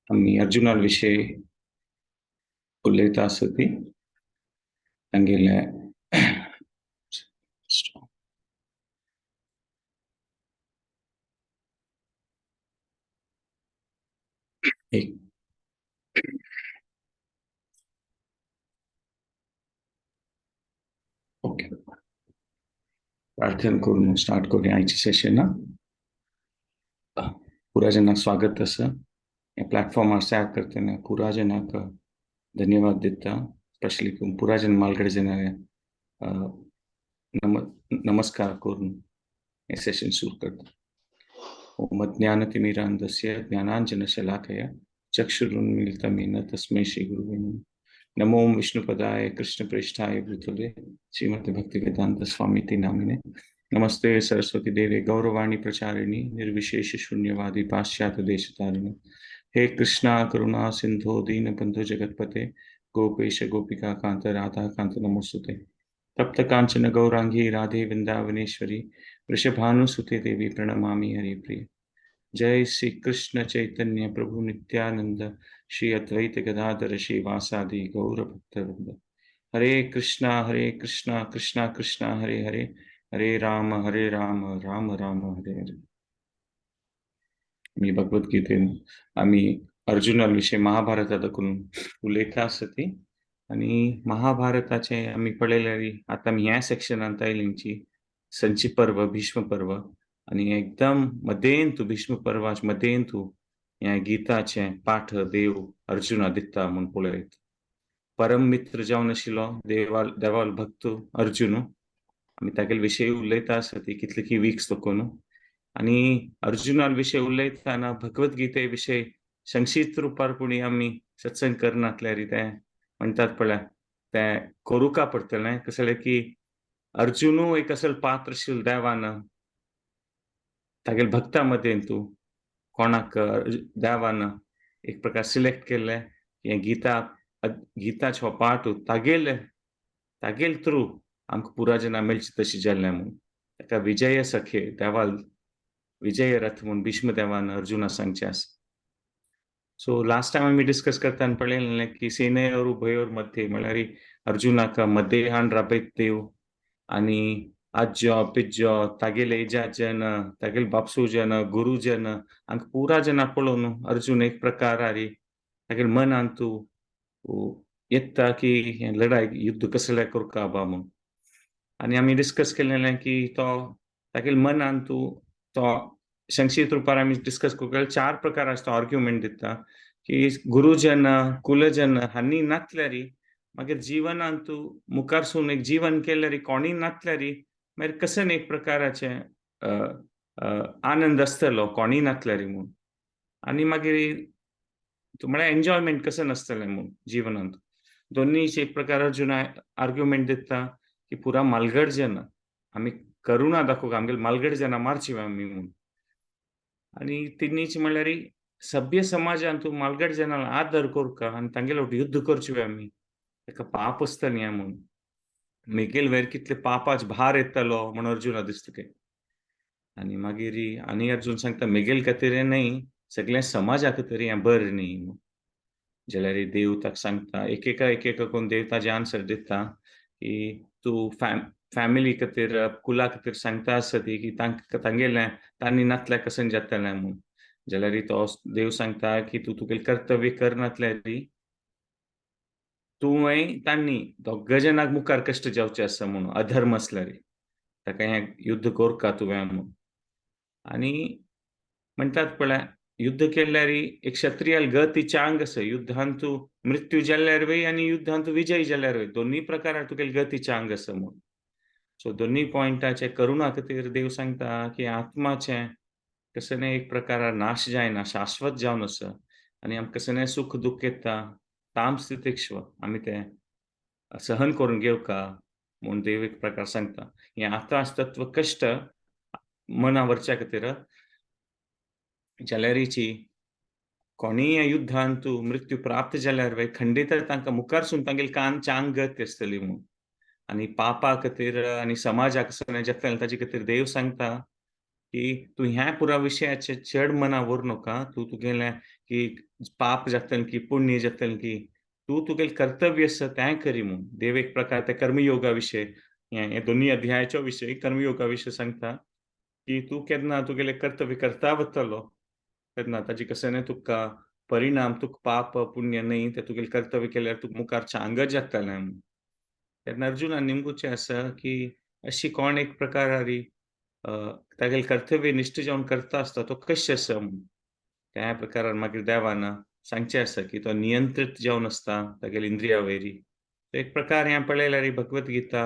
आम्ही अर्जुनाविषयी उलयता आसतली तांगेले एक ओके प्रार्थना करून स्टार्ट करूया आयचे सेशन. पुरा जनाक स्वागत आसा हे प्लॅटफॉर्मार तयार करतना पुरा जनाक धन्यवाद दिता. स्पेशली पुरा जन मालगडे जनाले नमस्कार करून हे सेशन सुरू करता. ओम ज्ञानतिमिरान्धस्य ज्ञानाञ्जनशलाकया चक्षुरुन्मीलितं येन तस्मै श्रीगुरुवे नमः. नमो विष्णुपदाय कृष्णप्रेष्ठाय भूतले श्रीमद् भक्तिवेदांत स्वामीति नामिने. नमस्ते सरस्वती देवे गौरवाणी प्रचारिणी निर्विशेष शून्यवादी पाश्चात्य देशतारिणी. हे कृष्णा करुणा सिंधो दीनबंधु जगतपते गोपेश गोपिका कांत राधा कांत नमोस्तुते. तप्त कांचन गौरांगी राधे वृंदावनेश्वरी वृषभानुसुते देवी प्रणमामि हरिप्रिय. जय श्री कृष्ण चैतन्य प्रभु नित्यानंद श्री अद्वैत गदाधर श्रीवासादि गौर भक्तवृंद. हरे कृष्णा कृष्णा कृष्णा हरे हरे हरे राम राम राम हरे हरे. मी भगवद्गीतेन आम्ही अर्जुनाविषयी महाभारतातून उल्लेख आसती आणि महाभारताचे आम्ही पळयलेली आता मी ह्या सेक्शनांत आयलींची संची पर्व भीष्म पर्व आणि एकदम मदेंतू भीष्म पर्वाचे मदेंतू ह्या गीताचे पाठ देव अर्जुना दिता म्हूण पळयत. परम मित्र जावन आशिल्लो देवाल भक्त अर्जुन आम्ही तागेले विशयी उलयता आसती कितले की वीक्स तकून आणि अर्जुना विषयी उलयतना भगवद्गीते विशयी संक्षिप्त रुपार पुणी आम्ही सत्संग करनातल्यार ते म्हणटात पळय ते करूका पडटलें कसले की अर्जुनू एक असल पात्र आशिल्लो देवान तागेले भक्ता मदें तूं कोणाक देवान एक प्रकार सिलेक्ट केल्ले हे गीताचो हो पाठ तागेल थ्रू आमकां पुरा जना मेळची तशी जाल्लें म्हणून ताका विजय सखे देवाल विजय रथ म्हणून भीष्म देवान अर्जुना सांगचे आसा. सो लास्ट टाइम आम्ही डिस्कस करताना पळयलें की सेनेयोर उभयोर मध्ये म्हळ्यार अर्जुनाक मध्य हाड राबयत देव आनी आज्यो पिज्जो तागेले इजाजन तागेले बापसूजन गुरुजन हांकां पुरा जना पळोवन अर्जुन एक प्रकारारी तागेले मनान तूं येता की हें लढाई युद्ध कसलें करता बा म्हणून. आनी आमी डिस्कस केलेलें की तो तागेले मनान तूं तो संक्षिप्त रुपार आमी डिस्कस करूं 4 प्रकाराचो तो आर्ग्युमेंट दिता की गुरुजन कुलजन हांणी नातल्यारी मागीर जिवनांत तूं मुखार सून एक जीवन केल्यारी कोणी नातल्यारी मागीर कसन एक प्रकाराचे आनंद आसतलो कोणी नातल्यारी म्हणून. आनी मागीर म्हळ्यार एन्जॉयमेंट कसन आसतलें म्हणून जिवनांत दोनीच एक प्रकार अर्जुन आर्ग्युमेंट दिता की पुरा मालगड जन आमी करुणा दाखोवंक आमगेले मालगड जना मारची आमी म्हणून. आनी तिनीच म्हळ्यार सभ्य समाजान तूं मालगड जनाला आदर करका आनी तांगेलो युद्ध करचें आमी ताका पाप आसतलें हें म्हणून मेगेल वयर कितले पापाच भार येतलो म्हण अर्जुना दिसता ते. आनी मागीर आनी अर्जुन सांगता मेगेल खातीर न्हय सगळ्या समाजा खातीर हें बरें न्ही म्हणून. जाल्यार देव ताका सांगता एक करून देव ताजें आन्सर दिता की तूं फॅमिली खातीर कुला खातीर सांगता आसतली की तांगेलें तांणी नातल्यार कसन जातलें म्हणून. जाल्यार तो देव सांगता की तूं तुगेलें कर्तव्य करनातल्यार तुवें तांणी दोग जनाक मुखार कश्ट जावचे आसा म्हणून अधर्म आसल्यार ताका हें युद्ध करका तुवें म्हणून. आनी म्हणटात पळय युद्ध केल्यार एक क्षत्रियाल गती चांग आसा युद्धांत तूं मृत्यू जाल्यार वय आनी युद्धांत तूं विजय जाल्यार वय दोनी प्रकारार तुगेली गती चांग आसा म्हणून. सो दोनी पॉयंटाचे करुणा खातीर देव सांगता की आत्माचे कसले एक प्रकारार नाश जायना शाश्वत जावन आसा आनी आमकां कसलें सुख दुख येता तामस तितिक्ष्व आमी ते सहन करून घेवका म्हूण देव एक प्रकार सांगता. हें आतांच तत्व कश्ट मना व्हरच्या खातीर जाल्यारीची कोणीय युद्धांत तूं मृत्यू प्राप्त जाल्यार वय खंडीत तांकां मुखार सून तांगेली कान चांग गती आसतली म्हणून. आणि पापा खातीर आनी समाजाक जगतले ताजे खातीर देव सांगता की तू ह्या पुरा विशयाचे चड मना व्हरू नका. तू तुगेलें की पाप जातलें की पुण्य जातलें की तू तुगेलें कर्तव्य आसा तें करी म्हूण. देव एक प्रकार ते कर्मयोगा विशय हे दोनी अध्यायाच्या विशयी कर्मयोगा विशय सांगता की तू केन्ना तुगेलें कर्तव्य करता वतलो तेन्ना ताजे कशें तुका परिणाम तुका पाप पुण्य न्हय ते तुगेलें कर्तव्य केल्यार तुका मुखार चांगत जातलें म्हूण. तेन्ना अर्जुनान निमगुचे आसा की अशी कोण एक प्रकारारी अ, तागेलें कर्तव्य निश्ठ जावन करता आसता तो कशें आसा म्हूण. त्या प्रकारान मागीर देवान सांगचें आसा की तो नियंत्रीत जावन आसता तागेली इंद्रियां वयरी. एक प्रकार हें पळयल्यार ही भगवत गीता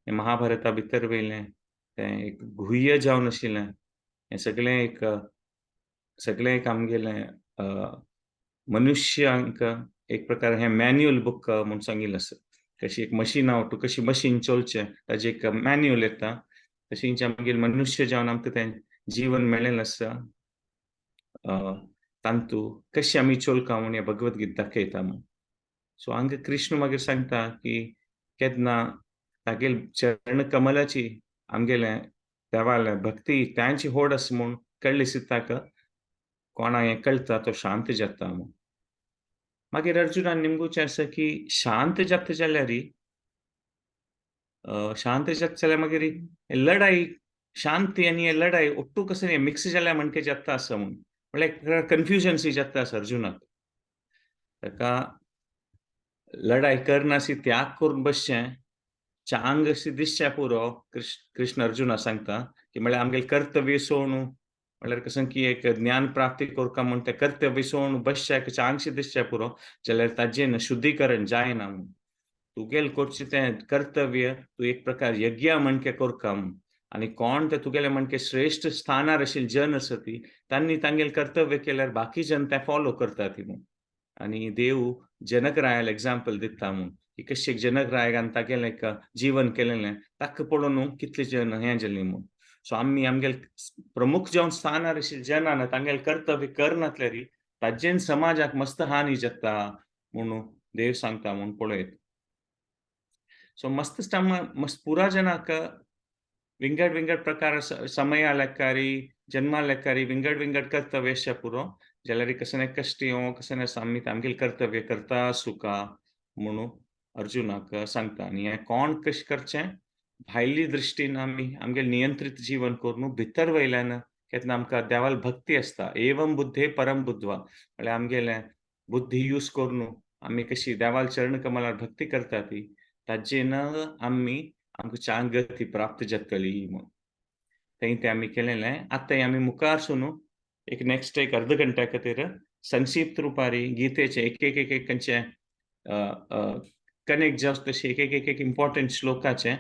हें महाभारता भितर वयलें तें एक गुह्य जावन आशिल्लें. हें सगळें एक आमगेलें मनुष्यांक एक प्रकार हें मॅन्युअल बूक म्हूण सांगिल्लें आसा. कशी एक मशीन आवट कशी मशीन चलचें ताजें एक मॅन्युअल येता. तशींच आमगेलें मनुष्य जावन आमकां तें जीवन मेळिल्लें आसा. अ, तांतू कशी आमी चलता म्हूण हें भगवत गीता दाखयता म्हूण. सो हांगा कृष्ण मागीर सांगता की केन्ना तागेल चरण कमलाची आमगेलें देवालें भक्ती तांची होड आसा म्हूण कळ्ळें ताका कोणा हें कळटा तो शांत जाता म्हूण. मागीर अर्जुनान निमगुचें आसा की शांत जाता जाल्यार शांत जाता जाल्यार मागीर लढाई शांती आनी हे लढाई ओट्टू कशें हें मिक्स जाल्या म्हणके जाता आसा म्हूण. म्हळ्यार एक प्रकार कन्फ्युजन शी जाता आसा अर्जुनाक. ताका लढाई करनासी त्याग करून बसचें, चांग अशी दिसचें पुरो कृष्ण अर्जुनाक सांगता, की म्हळ्यार आमगेलें कर्तव्य सोडून म्हळ्यार कशें की एक ज्ञान प्राप्ती करता म्हूण तें कर्तव्य सोडून बसचें चांगशें दिसचें पुरो जाल्यार ताजेन शुद्धीकरण जायना म्हूण. तुगेलें करचें तें कर्तव्य तूं एक प्रकार यज्ञ म्हणके करता म्हूण. आनी कोण ते तुगेले म्हणके श्रेश्ठ स्थानार आशिल्ले जन आसा तीं, तांणी तांगेलें कर्तव्य केल्यार बाकी जन तें फॉलो करतात म्हूण. आनी देव जनक रायालें एग्जांपल दिता म्हूण, की कशें जनक रायान तागेलें एक जीवन केलेलें ताका पळोवन कितले जन हें जालीं म्हूण. सो आमी आमगेले प्रमुख जावन स्थानार आशिल्ले जनान तांगेलें कर्तव्य करनातल्यार ताजेन समाजाक मस्त हानी जाता म्हूण देव सांगता म्हूण पळयत. सो मस्त पुरा जनाक विंगड विंगड प्रकार ಸಮಯ ಲೆಕ್ಕಾರಿ ಜನ್ಮ ಲೆಕ್ಕಾರಿ विंगड विंगड कर्तव्य अशें पुरो जाल्यार कसं कश्ट येवं कसं आमी आमगेलें कर्तव्य करता सुका म्हणून अर्जुनाक सांगता आनी हें कोण कशें करचें भायली दृश्टीन आमी आमगेलें नियंत्रीत जीवन करून भितर वयल्यान केन्ना आमकां देवाल भक्ती आसता एवम बुद्धे परम बुद्धवा म्हळ्यार आमगेलें बुद्धी यूज करून आमी कशी देवाल चरण कमलार भक्ती करता ती ताजेन आमी आमकां चांगती प्राप्त जातली म्हूण. थंय तें आमी केलेलें. आतां आमी मुखार सुनू एक नेक्स्ट एक अर्द घंट्या खातीर संक्षिप्त रुपारी गीतेचे एक खंयचे कनेक्ट जावं तशे एक इम्पोर्टंट श्लोकाचें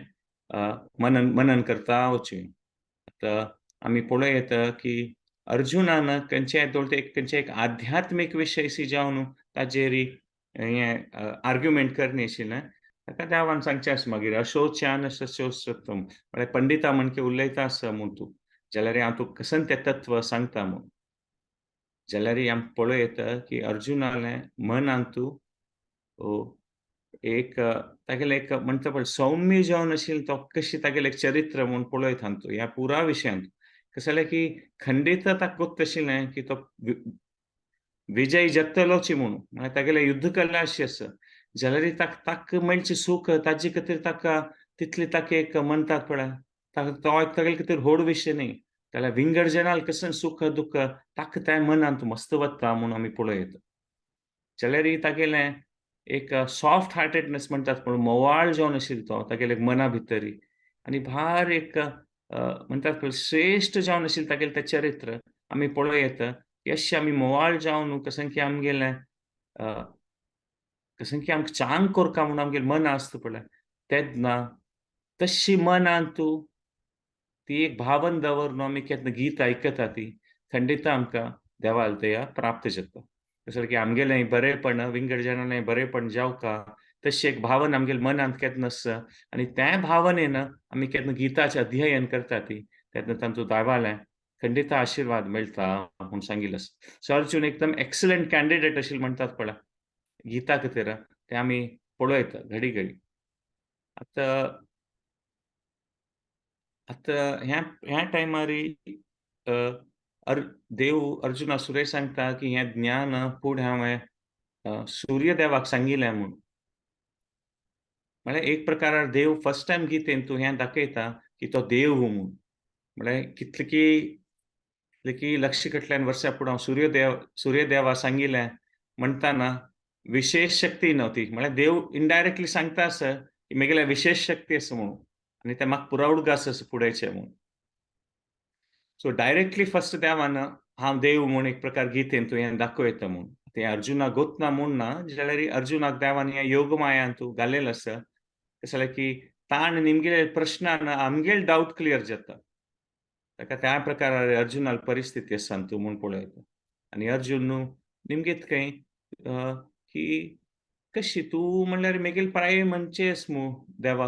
मनन करता वचूं. आतां आमी पळयत की अर्जुनान खंयचे एक आध्यात्मीक विशय सी जावन ताजेर हें आर्ग्युमेंट करनी आशिल्लें. ताका देवान सांगचें आसा मागीर अशोच्यान शोचतम म्हळ्यार पंडिता म्हणके उलयता आसा म्हूण तूं जाल्यार हांव तुका कसन तें तत्व सांगता म्हूण. जाल्यार आमी पळयत की अर्जुनालें मनांत तूं एक तागेलें एक म्हणटा पळय सौम्य जावन आशिल्लो तो कशें तागेलें एक चरित्र म्हूण पळयत हांव ह्या पुरा विशयांत. कशें जाल्यार की खंडीत ताका कोत्त आशिल्लें की तो विजय जिखतलोच म्हणून म्हळ्यार तागेलें युध्द कला अशी आसा. जाल्यार ताका मेळचें सूख ताजे खातीर ताका तितलें ताका एक म्हणटात पळय तो तागेले खातीर व्हड विशय न्हय. जाल्यार विंगड जनाल कशें सुख दुःख ताका त्या मनांत मस्त वता म्हूण आमी पळयत. जाल्यार तागेलें एक सॉफ्ट हार्टेडनेस म्हणटात पळय मोवाळ जावन आशिल्लो तो तागेले मना भितर आनी भार एक म्हणटात पळय श्रेश्ठ जावन आशिल्लें तागेलें तें चरित्र आमी पळयत की अशें आमी मोवाळ जावन कशें की आमगेलें कशें की आमकां चांग करता म्हूण आमगेलें मन आसता पळय तेन्ना तशी मनांत तूं ती एक भावन दवरून आमी केन्ना गीत आयकता ती खंडीत आमकां देवाल दया प्राप्त जाता. जशें की आमगेलें बरेपण विंगड जनालें बरेपण जावका तशी एक भावना आमगेल्या मनांत केन्ना आसा आनी त्या भावनेन आमी केन्ना गिताचें अध्ययन करता ती तेन्ना तांचो देवालें खंडीत आशिर्वाद मेळटा म्हूण सांगिल्लें आसा. सो अर्जून एकदम एक्सलंट कॅन्डिडेट आशिल्लो म्हणटात पळय गीता खातीर तें आमी पळयत घडी घडी. आता आता ह्या ह्या टायमार अ, अर देव अर्जुना सुरेश सांगता की हें ज्ञान फूड हांवें सूर्यदेवाक सांगिल्लें म्हूण. म्हळ्यार एक प्रकारार देव फर्स्ट टायम गितेन तूं हें दाखयता की तो देव म्हूण. म्हळ्यार कितले की लक्ष कडल्यान वर्सां फुडें हांव सूर्यदेवा सांगिल्लें म्हणटाना विशेष शक्ती नव्हती. म्हळ्यार देव इनडायरेक्टली सांगता आसा की म्हगेल्या विशेष शक्ती आसा म्हणून आनी तें म्हाका पुरावूंक आसा फुडेंचें म्हूण. सो डायरेक्टली फर्स्ट देवान हांव देव म्हूण एक प्रकार गितेन तुवें दाखयता म्हूण. तें अर्जुनाक गोतना म्हूण ना, जाल्यार अर्जुनाक देवान हें योगमायान तूं घाल्लेलें आसा. कशें जाल्यार की ताण निमगे प्रश्नान आमगेल डावट क्लियर जाता. ताका त्या प्रकारार अर्जुनाल परिस्थिती आसा तूं म्हूण पळयता. आनी अर्जुन न्हू निमगेत खंय की कशी तूं म्हणल्यार म्हगेल प्राये म्हणचेस मू देवा.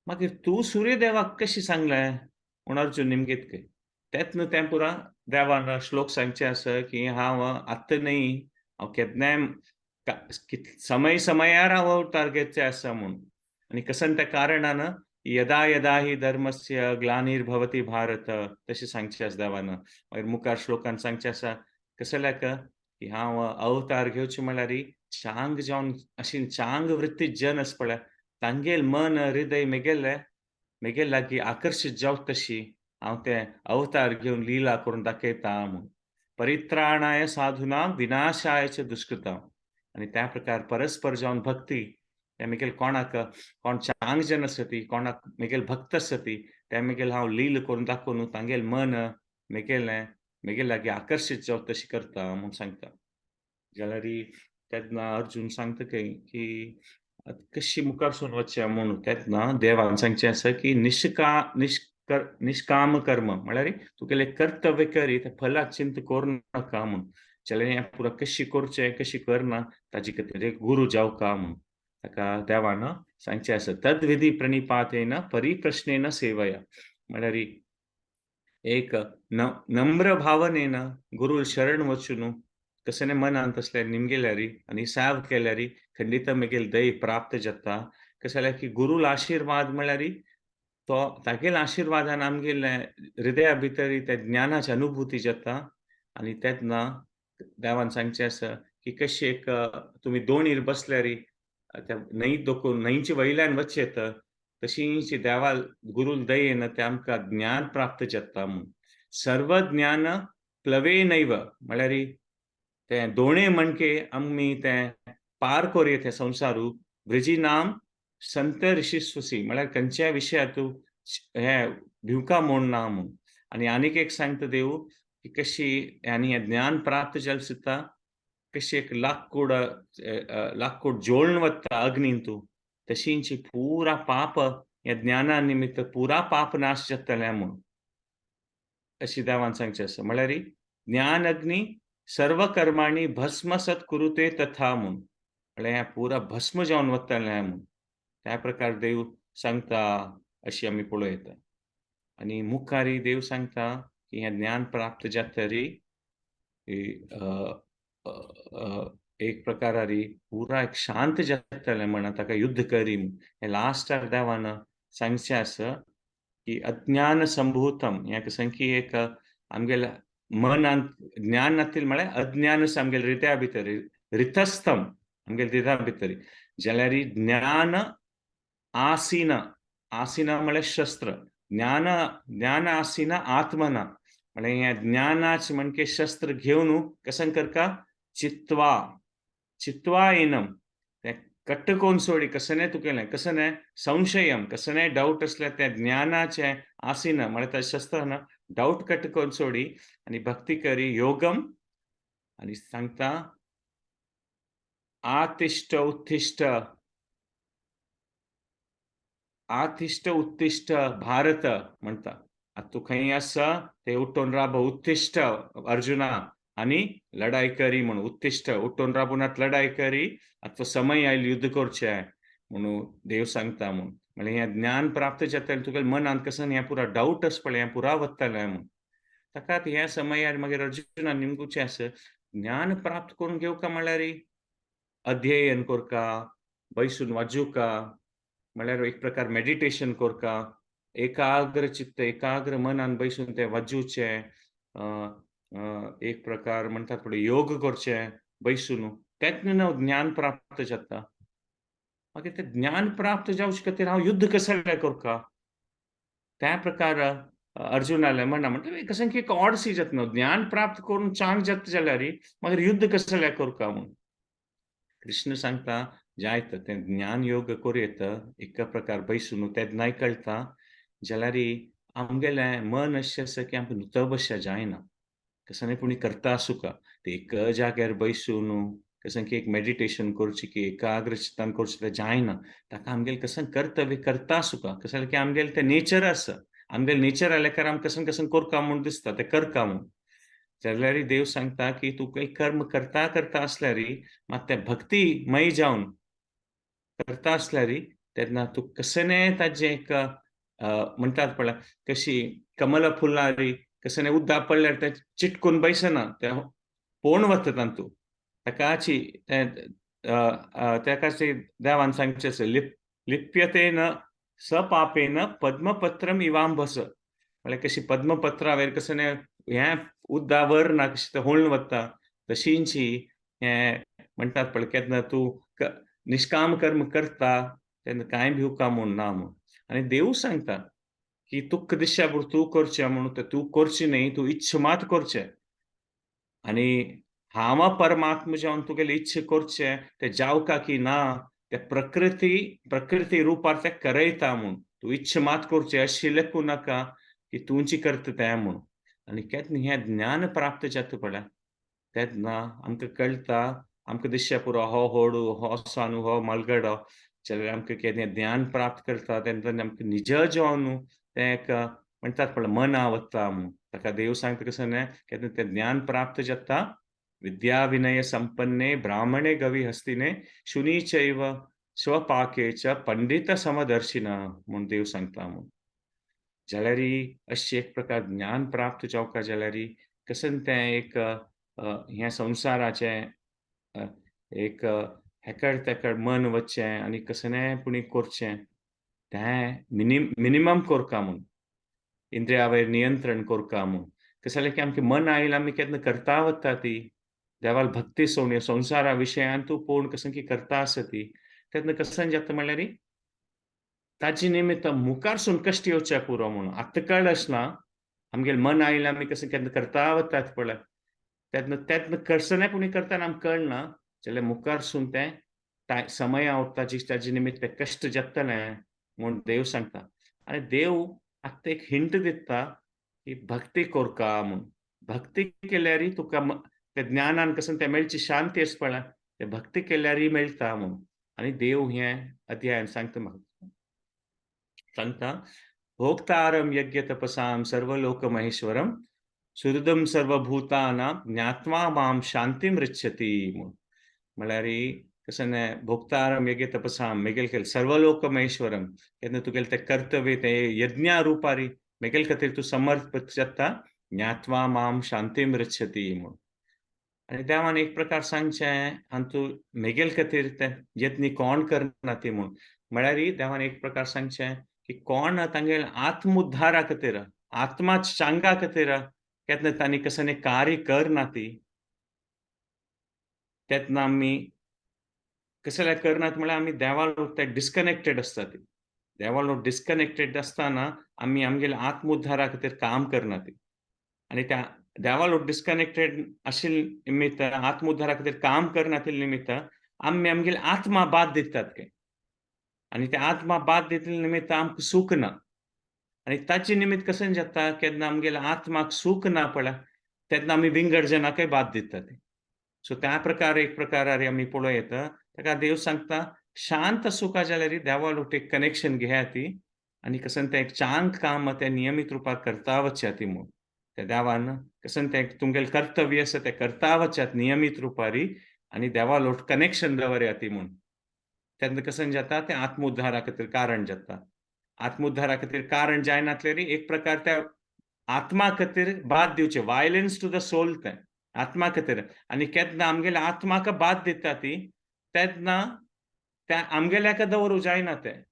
मागीर तूं सूर्यदेवाक कशें सांगलें? म्हूण अर्जुन निमगेत खंय. तेंच न्हू तें पुरा देवान श्लोक सांगचे आसा की हांव आत्तां न्हय, हांव केन्नाय समय समयार हांव अवतार घेवचे आसा म्हूण. आनी कसन त्या कारणान यदा यदा हि धर्मस्य ग्लानिर्भवति भारत तशें सांगचें आसा देवान. मागीर मुखार श्लोकान सांगचें आसा कशें जाल्यार की हांव अवतार घेवचें म्हळ्यार चांग जावन अशी चांग वृत्ती जन आसा पळय, तांगेल मन, हृदय म्हगेल लागीं आकर्शीत जावं तशी हांव तें अवतार घेवन लिला करून दाखयता म्हूण. परित्राणाय साधूनां विनाशाय च दुष्कृतां. आनी त्या प्रकार परस्पर जावन भक्ती ते म्हगेल कोण चांग जन आसा ती, कोणाक म्हगेल भक्त आसा ती, ते म्हगेल हांव लील करून दाखोवन तांगेल मन म्हगेल लागीं आकर्शीत जावं तशी करता म्हूण सांगता. जाल्यार तेन्ना अर्जुन सांगता की कशी मुखारसून वचचें म्हूण तेन्ना देवान सांगचें आसा की निष्काम कर्म म्हळ्यार तुगेलें कर्तव्य कर, तें फलाची चिंता करूं नाका म्हूण. जाल्यार हें पुरो कशी करचें, कशी करना ताजे खातीर एक गुरू जावका म्हूण. ताका देवान सांगचें आसा. तद्विधी प्रणिपातेन परिप्रश्नेन सेवया. म्हळ्यार एक नम्र भावनेन गुरूल शरण वचून कसं मनान तसलें निमगेल्यार आनी सेवा केल्यार खंडित म्हगेल दय प्राप्त जाता. कशें जाल्यार की गुरूल आशिर्वाद म्हळ्यार तो तागेल आशिर्वादान आमगेल्या हृदया भितर त्या ज्ञानाची अनुभूती जाता. आनी तेन्ना देवान सांगचें आसा की कशी एक तुमी दोणीर बसल्यार त्या न्हंयचे वयल्यान वचत तशींच देवा गुरूल दयेन ते आमकां ज्ञान प्राप्त जाता म्हूण. सर्व ज्ञान प्लवेनैव म्हळ्यार ते दोणे मणके आमी ते पार कोरये ते संवसारू वृजीनाम संत ऋषीस्वसी म्हळ्यार खंयच्या विशयार तूं हे भिवका म्हूण ना म्हूण. आनी आनीक एक सांगता देव की कशी आनी हें ज्ञान प्राप्त जालें सुद्दां कशी एक लाकूड जोळून वता अग्नीन तूं, तशींच पुरा पाप ह्या ज्ञाना निमित्त पुरा पाप नाश जातलें म्हूण. अशी देवान सांगचें आसा. म्हळ्यार ज्ञान अग्नी सर्व कर्माणि भस्मसत कुरुते तथा म्हूण. म्हळ्यार हें पुरा भस्म जावन वतलें म्हूण. त्या प्रकार देव सांगता अशी आमी पळयता. आनी मुखार देव सांगता की हें ज्ञान प्राप्त जातरी अ, अ, अ, एक प्रकारार पुरा एक शांत जातलें म्हण ताका युध्द करी म्हूण. हें लास्टार देवान सांगचें आसा की अज्ञान संभूतम हें सांग की एक आमगेल्या मनांत ज्ञान नासतील म्हळ्यार अज्ञान आसा आमगेल्या हृदया भितर रितस्थम आमगेल्या हृदया भितर. जाल्यार ज्ञान आसीन, आसीन म्हळ्यार शस्त्र. ज्ञान आसीन आत्मना म्हळ्यार हें ज्ञानाचें मणके शस्त्र घेवन कसन करता चित्वा चित्वा येनम तें कट्टकोन सोडी कसनय तुगेलें कसनय संशयम कसनय डावट असल्यार त्या ज्ञानाचें आसीन म्हळ्यार त्या शस्त्रान डावट कट्टकोन सोडी आनी भक्ती करी योगम आनी सांगता आतिष्ठ उत्तिष्ठ आतिष्ठ उत्तिष्ठ भारत म्हणटा. आतां तूं खंय आसा ते उठून राब उत्तिष्ठ अर्जुना आनी लढाई करी म्हूण उत्तिष्ठ उठून राबून लढाई करी आतां समय आयलो युध्द करचें म्हणून देव सांगता म्हूण. म्हळ्यार हें ज्ञान प्राप्त जातलें तुगेल्या मनांत कसन हें पुरा डावट आसा पळय हें पुरा वतलें म्हूण. ताकाच ह्या समयार मागीर अर्जुनान निमगुचें आसा ज्ञान प्राप्त करून घेवका म्हळ्यार अध्ययन करका, बैसून वाचुका, म्हळ्यार एक प्रकार मेडिटेशन करका, एकाग्र चित्त, एकाग्र मनान बैसून ते वाजूचे, एक प्रकार म्हणटात पळय योग करचे बैसून, तेतून न्हू ज्ञान प्राप्त जाता. मागीर तें ज्ञान प्राप्त जावचे खातीर हांव युध्द कसलें करता? त्या प्रकार अर्जुनाले म्हणटा कशें की एक ऑड जाता न्हू, ज्ञान प्राप्त करून चांग जाता जाल्यार मागीर युध्द कसलें करता म्हूण. कृष्ण सांगता, जायत तें ज्ञान योग कोरयत, एका प्रकार बैसून तें नाय कळटा जाल्यार आमगेलें मन अशें आसा की आमकां न्हुतो बशें जायना. कसं कोणी करता आसूं का, ते एक जाग्यार बैसून कशें की एक मेडिटेशन करचें की एकाग्र चित्तान करचें तें जायना. ताका आमगेलें कशें कर्तव्य करता आसूं का, कशें जाल्यार की आमगेलें तें नेचर आसा. आमगेलें नेचर जाल्यार आमी कशें करता म्हूण दिसता, तें करता म्हूण. जाल्यार देव सांगता की तूं काही कर्म करता आसल्यार मात तें भक्तीमय जावन करता आसल्यार तेन्ना तूं कसलेंय ताजें एक म्हणटात पळय कशी कमल फुलार कसलें उदक पडल्यार तें चिटकून बैसना, तें पळोवन वता तातूंत. ताकाची तें तेकाची देवान सांगचें आसा लिप्यतेन सपापेन पद्मपत्रम इवांभस. म्हळ्यार कशी पद्मपत्रा वयर कसलें हें उदक व्हरना कशें तें होळून वता, तशींची हें म्हणटात पळय केन्ना तूं निश्काम कर्म करता तेन्ना कांय भिवका म्हूण ना म्हूण. आनी देव सांगता की तुका दिसच्या पुरो तूं करचें म्हणून, तें तूं करचें न्ही, तूं इच्छ मात करचें. आनी हांव परमात्मा जावन तुगेली इच्छ करचें, तें जावका की ना, तें प्रकृती रुपार तें करयता म्हूण. तूं इच्छ मात करचें, अशें लेकूं नाका की तुंची करता तें म्हूण. आनी केन्ना हें ज्ञान प्राप्त जाता पळय, तेन्ना आमकां कळटा, आमकां दिसच्या पुरो हो होडू, हो सानू, हो मलगडो, जाल्यार आमकां केन्ना ज्ञान प्राप्त करता तेन्ना आमकां निज जावन तें एक म्हणटात पळय मना वता म्हूण. ताका देव सांगता कशें न्हय, केन्ना तें ज्ञान प्राप्त जाता, विद्या विनय संपन्ने ब्राह्मणे गविहस्तिने शुनी चैव स्वपाके च पंडित समदर्शिना म्हूण देव सांगता म्हूण. जाल्यार अशें एक प्रकार ज्ञान प्राप्त जावपा जाल्यार कशें तें एक ह्या संवसाराचें एक हेकड-तेकड मन वचचें आनी कसलेंय करचें, तें मिनिमम करता म्हूण. इंद्रिया वयर नियंत्रण करता म्हूण. कशें जालें की आमचें मन आयलां आमी केन्ना करता वता ती. देवाल भक्ती सोडून ह्या संवसारा विशयान तूं पळोवन कशें की करता आसा ती. तेन्ना कशें जाता म्हळ्यार ताचे निमित्त मुखारसून कश्ट येवचे पुरो म्हणून. आत्तां कळना, आमगेलें मन आयलां आमी कशें केन्ना करता वतात पळय. तेन्ना कसलेंय करतना आमकां कळना, जाल्यार मुखारसून तें समय आवडटा ताजे निमित्त तें कश्ट जातलें म्हूण देव सांगता. आनी देव आत्तां एक हिंट दिता की भक्ती करता म्हूण. भक्ती केल्यार तुका त्या ज्ञानान कशें तें मेळची शांती आसा पळय, तें भक्ती केल्यार मेळटा म्हूण. आनी देव हें अध्यायान सांगता म्हाका. सांगता, भोक्तारं यज्ञतपसां सर्वलोकमहेश्वरं सुहृदं सर्वभूतानां ज्ञात्वा मां शांतिमृच्छति म्हूण. म्हळ्यार कशें न्हय, भोक्तारं यज्ञतपसां म्हगेले सर्वलोकमहेश्वरं केन्ना तुगेलें तें कर्तव्य तें यज्ञा रुपारी म्हगेले खातीर तूं समर्पित जाता, ज्ञात्वा मां शांतिमृच्छति म्हूण. आनी देवान एक प्रकार सांगचें आनी तूं म्हगेले खातीर तें यत्न कोण करना ती म्हूण. म्हळ्यार देवान एक प्रकार सांगचें की कोण तांगेले आत्मोद्धारा खातीर, आत्मा चांगा खातीर केन्ना तांणी कसलें कार्य करना ती, तेन्ना आमी कसलें करनात म्हळ्यार आमी देवा ते डिस्कनेक्टेड आसता ती. देवा डिस्कनेक्टेड आसतना आमी आमगेल्या आत्मोद्धारा खातीर काम करना ती. आनी त्या देवा डिस्कनेक्टेड आशिल्ले निमित्त आत्मोद्धारा खातीर काम करनाशिल्ले निमित्त आमी आमगेली आत्मा बाद दितात काय. आनी ते आत्मा बाद दितले निमित्त आमकां सूख ना. आनी ताचे निमित्त कशें जाता, केन्ना आमगेल्या आत्माक सूख ना पळय, तेन्ना आमी विंगड जनाकय बाद दितात. सो त्या प्रकारे एक प्रकारार आमी पळयत, ताका देव सांगता, शांत सुखा जाल्यार देवा एक कनेक्शन घेयाती आनी कशें तें एक चांग काम तें नियमीत रुपार करता वचाती म्हूण. त्या देवान कशें तें तुमगेलें कर्तव्य आसा तें करता वचात नियमीत रुपारी आनी देवा लोट कनेक्शन दवरयाती म्हूण. तेन्ना कशें जाता तें आत्मोद्धारा खातीर कारण जाता. आत्मोद्धारा खातीर कारण जायनासल्यार एक प्रकार त्या आत्मा खातीर बाद दिवचें, वायलन्स टू द सोल तें, आत्मा खातीर. आनी केन्ना आमगेल्या आत्माक बाद दिता ती, तेन्ना त्या आमगेल्याक दवरूं जायना तें.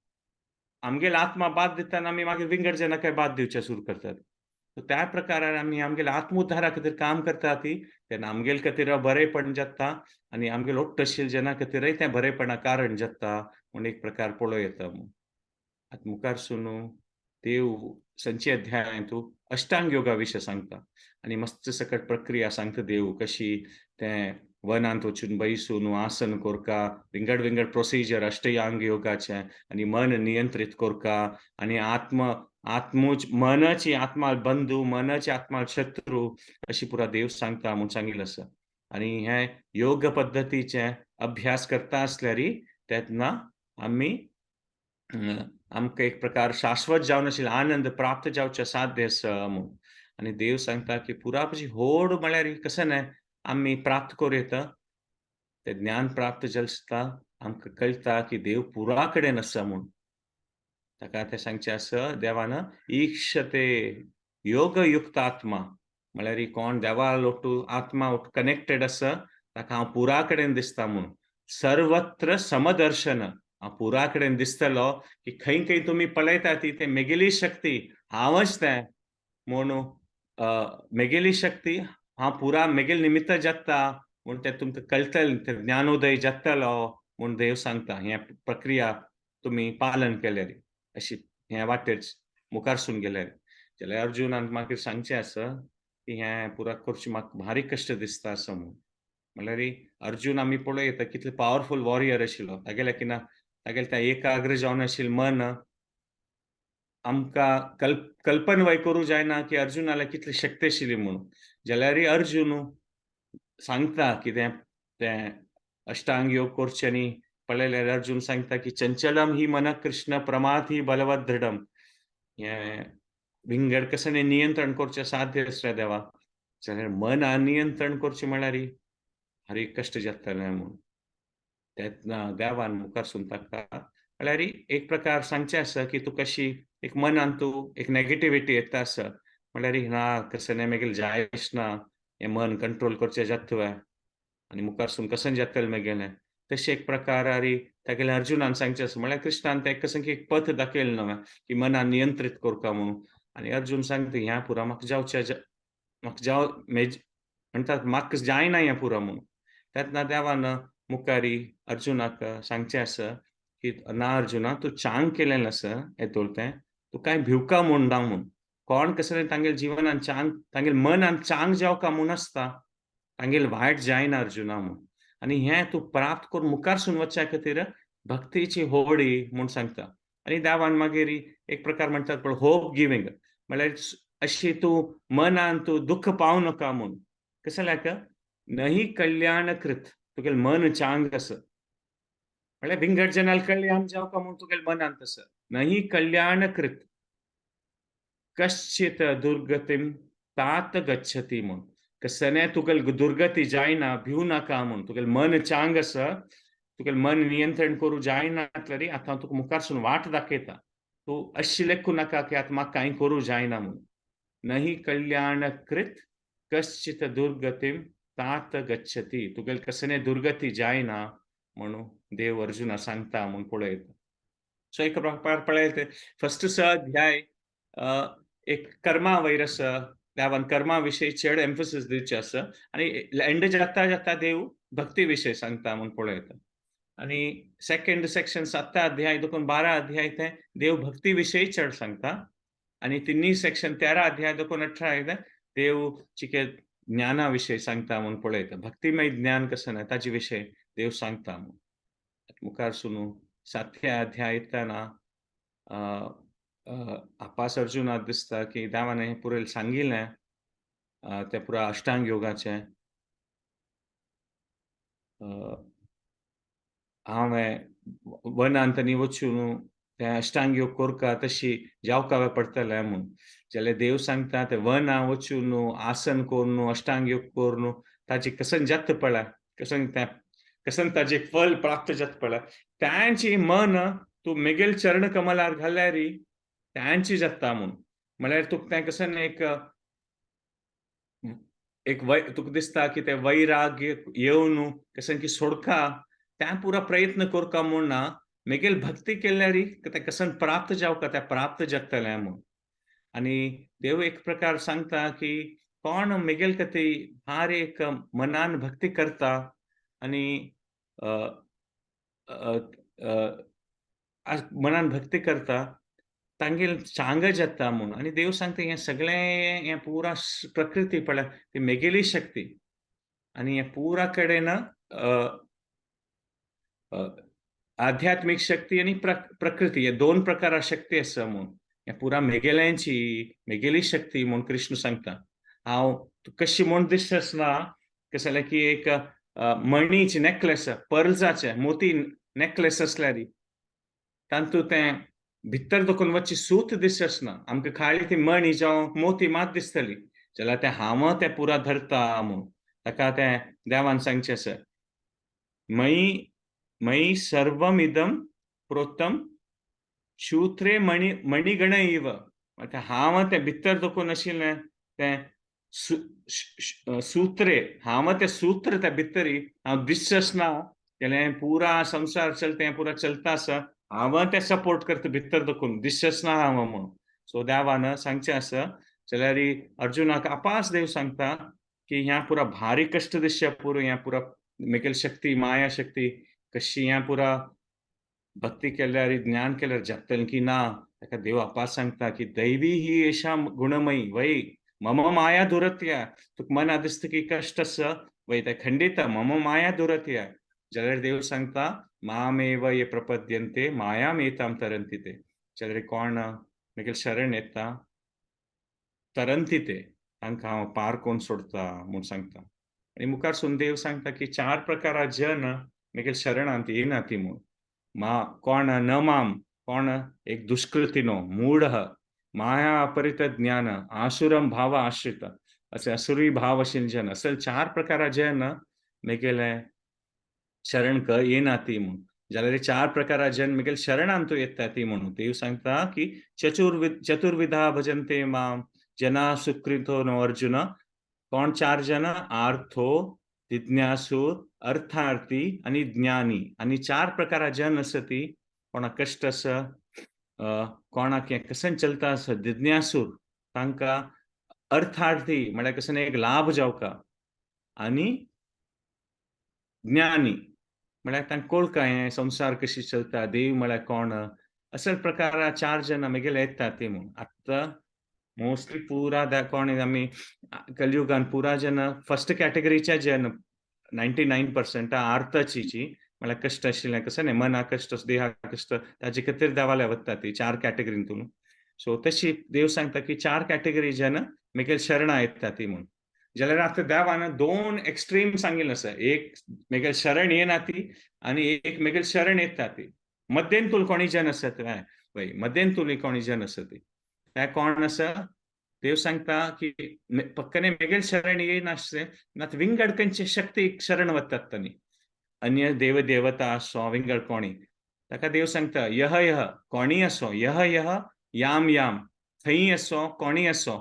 आमगेल आत्मा बाद दिताना आमी मागीर विंगड जेन्ना काय बाद दिवचे सुरू करतात. सो त्या प्रकारान आमी आमगेल्या आत्मोद्धारा खातीर काम करता ती तेन्ना आमगेल खातीर बरेपण जाता आनी आमगेल ओट्ट जना खातीरय तें बरेपणा कारण जाता म्हूण एक प्रकार पळोव येता. आतां मुखार सुनू देव संचे अध्यायांतू अष्टांग योगा विशयी सांगता आनी मस्त सकट प्रक्रिया सांगता देव कशी तें वनांत वचून बसून आसन कोरका विंगड विंगड प्रोसिजर अष्टयांग योगाचे आनी मन नियंत्रीत कोरका आनी मनाची आत्मा बंधू मनाची आत्मा शत्रू अशी पुरा देव सांगता म्हूण सांगिल्लें आसा. आनी हे योग पद्दतीचे अभ्यास करता आसल्यार तेन्ना आमी आमकां एक प्रकार शाश्वत जावन आशिल्लो आनंद प्राप्त जावचे साध्य आसा म्हूण. आनी देव सांगता की पुरापाची होड म्हळ्यार कशें न्हय आमी प्राप्त करूं येता. तें ज्ञान प्राप्त जालें आसता आमकां कळटा की देव पुरा कडेन आसा म्हूण. ताका तें सांगचें आसा देवान ईक्षते योगयुक्त आत्मा म्हळ्यार कोण देवा लोटू आत्मा कनेक्टेड आसा ताका हांव पुरा कडेन दिसता म्हूण. सर्वत्र समदर्शन हांव पुरा कडेन दिसतलो की खंय खंय तुमी पळयता ती तें मेगेली शक्ती हांवच तें म्हूण मेगेली शक्ती हांव पुरा मेगेल निमित्त जाता म्हूण तें तुमकां कळटलें तें ज्ञानोदय जातलो म्हूण देव सांगता. हें प्रक्रिया तुमी पालन केल्यार अशी हे वाटेर मुखार सून गेल्यार. जाल्यार अर्जुनान मागीर सांगचें आसा की हें पुरा करचें म्हाका भारी कश्ट दिसता आसा म्हूण. म्हळ्यार अर्जून आमी पळोव येता कितलो पॉवरफूल वॉरियर आशिल्लो. तागेलें तें एकाग्र जावन आशिल्लें मन आमकां कल्पना करूं जायना की अर्जुनाल्या कितली शक्ती आशिल्ली म्हूण. जाल्यार अर्जुन सांगता की तें अष्टांग योग करचें न्ही पळयल्यार अर्जुन सांगता की चंचलम ही मन कृष्ण प्रमाथ ही बलवत दृढम. हें विंगड कशें नियंत्रण करचें साध्य आसता देवा. जाल्यार मन नियंत्रण करचें म्हळ्यार भारी कश्ट जातलें म्हूण. तेन्ना देवान मुखार सून ताका म्हळ्यार एक प्रकार सांगचें आसा की तूं कशी एक मनांत तूं एक नेगेटिविटी येता आसा म्हळ्यार ना कशें न्हय मेगेल जायच ना हें मन कंट्रोल करचें जाता तुवें आनी मुखार सून कशें जातलें मेगेलें. तशें एक प्रकारार तागेलें अर्जुनान सांगचें आसा म्हळ्यार कृष्णान तें कशें की एक पथ दाखयलें न्हय की मनान नियंत्रीत करता म्हणून. आनी अर्जुन सांगता ह्या पुरा म्हाका जाव म्हणटात म्हाका जायना हें पुरो म्हूण. तेन्ना देवान मुखारी अर्जुनाक सांगचें आसा की ना अर्जुना तूं चांग केलेलें आसा येतोळ्या तूं कांय भिवका म्हूण ना म्हूण. कोण कसलें तांगेल्या जिवनान तांगेल्या मनान चांग जावका म्हूण आसता तांगेलें वायट जायना अर्जुना म्हूण. आनी हें तूं प्राप्त करून मुखार सून वचचे खातीर भक्तीची होडी म्हूण सांगता. आनी देवान मागीर एक प्रकार म्हणटात पळय होप गिवींग म्हळ्यार अशी तूं मनान तूं दुख्ख पावूं नका म्हूण. कशें लायक नहीं कल्याण कृत तुगेलें मन चांग आसा. म्हळ्यार विंगड जनाल कल्याण जावका म्हूण तुगेल्या मनांत आसा. नहीं कल्याण कृत कश्चित दुर्गतीम तात गच्छति म्हूण. कसलें तुगेल दुर्गती जायना भिवू नाका म्हूण. तुगेलें मन चांग आसा तुगेलें मन नियंत्रण करूं जायना जाल्यार आतां हांव तुका मुखार सून वाट दाखयता. तूं अशें लेखूं नाका की आतां म्हाका कांय करूं जायना म्हूण. नहीं कल्याण कृत कश्चित दुर्गतीम तात गच्छति. तुगेलें कसलें दुर्गती जायना म्हणून देव अर्जुना सांगता म्हूण पळयता. सो एक प्रकार पळयत फर्स्ट अध्याय एक कर्मा वयर आसा. देवान कर्मा विशयी चड एम्फसिस दिवचें आसा आनी एंड जाता जाता देव भक्ती विशयी सांगता म्हूण पळयता. आनी सेकंड सेक्शन 7 अध्याय देखून 12 अध्याय ते देव भक्ती विशयी चड सांगता. आनी तिन्नी सेक्शन 13 अध्याय देखून 18 देव चिके ज्ञाना विशयी सांगता म्हूण पळयता. भक्तिमय ज्ञान कशें ना ताचे विशयी देव सांगता म्हूण. मुखार सुनू 7 अध्याय येताना आपास अर्जुनाक दिसता की देवान हें पुरेल सांगिल्लें तें पुरा अष्टांग योगाचें हांवें वनांत आनी वचून तें अष्टांग योग कोरता तशी जावका पडटलें म्हूण. जाल्यार देव सांगता तें वना वचून आसन करून अष्टांग योग करून ताचें कसन जाता पळय कसन ताचें फल प्राप्त जाता पळय तांची मन तूं मेगेल चरण कमलार घाल्यार तांची जाता म्हूण. म्हळ्यार तुका तें कसन तुका दिसता की तें वैराग्य येवन कशें की सोडका तें पुरो प्रयत्न करता म्हूण ना. मेगेल भक्ती केल्यारी ते कसन प्राप्त जावका त्या प्राप्त जगतले म्हणून. आणि देव एक प्रकार सांगता की कोण मेगेल कती फार एक मनान भक्ती करता आणि अ, अ, अ, मनान भक्ती करता तांगेल चांग जाता म्हणून. आणि देव सांगता हे सगळें हे पुरा प्रकृती पळय ती मेगेली शक्ती आणि हे पुरा कडेन अ, आध्यात्मिक शक्ती आणि प्रकृती हे दोन प्रकार शक्ती आसा म्हणून. हे पुरा मेगेल्यांची मेगेली शक्ती म्हणून कृष्ण सांगता. हांव कशी म्हूण दिसतना कशें जाल्यार की एक मणीचे नेकलेस पर्ल्साचे मोती नेकलेस असल्यारी तांतूं तें भितर दुखून वचची सूत दिसना. आमकां खाली ती मणी जावं मोती मात दिसतली. जाल्यार तें हांव तें पुरा धरता म्हणून. ताका तें देवान सांगचें आसा. मयि मयि सर्वमिदं प्रोक्तं शूत्रे मणिगण इव. आतां हांव तें भितर दुखून आशिल्लें तें सुत्रे हांव तें सूत्र तें भितरी हांव दिसना जाल्यार पुरा संसार चलता हें पुरा चलता आसा. हांव तें सपोर्ट करता भितर दुखून दिसना हांव म्हणून. सो देवान सांगचें आसा जाल्यार अर्जुनाक आपास देव सांगता की ह्या पुरा भारी कश्ट दिसचे पुरो ह्या पुरा मेगेल शक्ती माया शक्ती कशी ह्या पुरा भक्ती केल्यार ज्ञान केल्यार जगतलें की ना. ताका देव आपास सांगता की दैवी ही एषा गुणमयी वै मम माया दुरत्या. तुका मना दिसता की कश्ट आसा वै तें खंडिता मम माया दुरत्या. जाल्यार देव सांगता मामेव ये प्रपद्यन्ते मायामेतां तरन्ति ते. जाल्यार कोण मेगेल शरण येता तरन्ति ते तांकां हांव पार कोन्न सोडता म्हूण सांगता. आनी मुखार सून देव सांगता की 4 प्रकारा जन मेगेल शरणांत येयनाती म्हूण. कोण न माम कोण एक दुष्कृतिनो मूढः माया अपरित ज्ञान आसुरम भाव आश्रित असे असुरी भाव आशिल्ले जन असे 4 प्रकारा जन मेगेले शरण येनाती म्हूण. जाल्यार 4 प्रकारा जन मेगेल शरणांतू येताती म्हणून. देव सांगता की चतुर्विधा भजन्ते माम जना सुकृतो नो अर्जुन. कोण 4 जन आर्थो, जिज्ञासू, अर्थार्थी आणि ज्ञानी. आणि 4 प्रकारा जन आसा ती कोणाक कश्ट आसा कोणाक हें कसन चलता आसा जिज्ञासूर तांकां अर्थार्थी म्हळ्यार कसन एक लाभ जावका आणि ज्ञानी म्हळ्यार तांकां कळका हें संसार कशी चलता देव म्हळ्यार कोण अशा प्रकारा 4 जन आमगेले येता ती म्हूण. आतां मोस्टली पुरा कोण आमी कलियुगान पुरा जन फर्स्ट कॅटेगरीचे जन 99% आर्थाची म्हळ्यार कश्ट आशिल्लें कसं न्ही मना कश्ट देहा कश्ट ताजे खातीर देवाले वता ती 4 कॅटेगरींतून. सो तशी देव सांगता की 4 कॅटेगरी जन मेगेल शरणा येता ती म्हूण. जाल्यार आतां देवान 2 एक्स्ट्रीम सांगिल्लें आसा. एक मेगेल शरण येना ती आनी एक मेगेल शरण येता ती. मध्येंतूल कोणी जन आसत पळय मध्येंतूल कोणी जन आसा ती. ते कोण आसा देव सांगता की पक्कने मेगेल शरण येयनासलें नात विंगड खंयचे शक्तीक शरण वतात तांणी. अन्य देव देवता आसो विंगड कोणी. ताका देव सांगता यह यह कोणीय आसो यह यह याम याम खंयी आसो कोणी आसो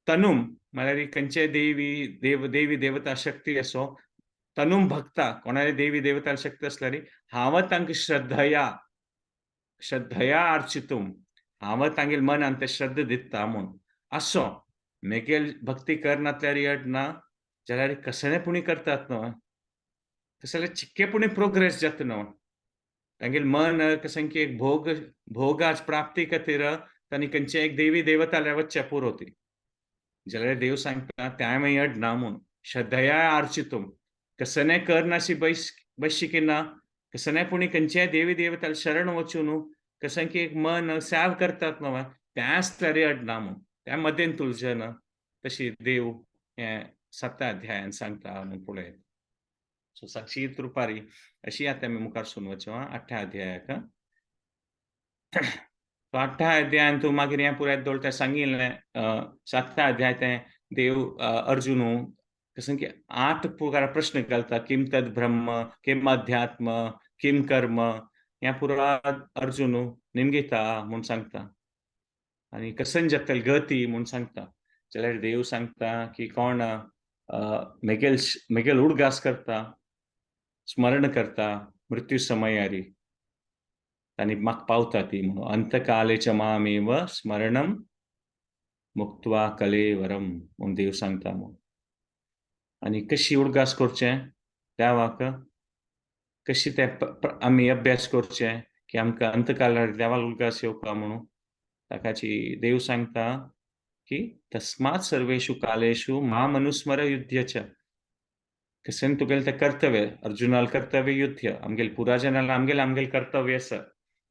तनूम म्हळ्यार खंयचे देवी देवता शक्ती आसो तनूम भक्ता कोणाली देवी देवता शक्ती आसल्यार हांव तांकां श्रद्धया अर्चितुम हांव तांगेल मनान ते श्रद्धा दिता म्हूण. आसो मेगेल भक्ती करनातल्यार येडना जाल्यार कसलेपणी करतात न्हू. तशें जाल्यार चिक्केपणी प्रोग्रेस जाता न्हू. तांगेल मन कशें की एक भोगाच प्राप्ती खातीर तांणी खंयचे एक देवी देवताले वचचे पुरो ती. जाल्यार देव सांगता त्याय येडना म्हूण. श्रद्धया अर्चितुम कसने करनाशी बसशिकिना कसनेपुणी खंयचेय देवी देवताले शरण वचून कशें की एक मन सेव करतात न्हू त्याच तरी येडना म्हूण. त्या मदेन तुलजन तशी देव हें 7 अध्यायान सांगता म्हूण पळयत. सो संक्षिप्त रुपारी अशी आतां आमी मुखार सून वचो 8 अध्यायाक. तो 8 अध्यायान तूं मागीर हें पुराय दवरता तें सांगिल्लें 7 अध्याय तें देव अर्जुनू कशें की 8 प्रकार प्रश्न घालता किम तद ब्रह्म किम अध्यात्म किम कर्म हें पुरा अर्जुनू निमगीता म्हूण सांगता. आनी कसन जगतली गती म्हूण सांगता. जाल्यार देव सांगता की कोण मेगेल उडगास करता स्मरण करता मृत्यू समयारी तांणी म्हाका पावता ती म्हणून अंतकालेच मामेव स्मरणम मुक्त्वा कलेवरम म्हणून देव सांगता म्हणून. आनी कशी उडगास करचें देवाक, कशी ते आमी अभ्यास करचे की आमकां अंतकालार देवाल उडगास येवपा म्हणून. ताकाची देव सांगता की तस्मात् सर्वेषु कालेषु माम अनुस्मर युध्यच. कसन तुगेलें तें कर्तव्य, अर्जुनाल कर्तव्य युध्य, आमगेल पुराजनाल आमगेल कर्तव्य आसा.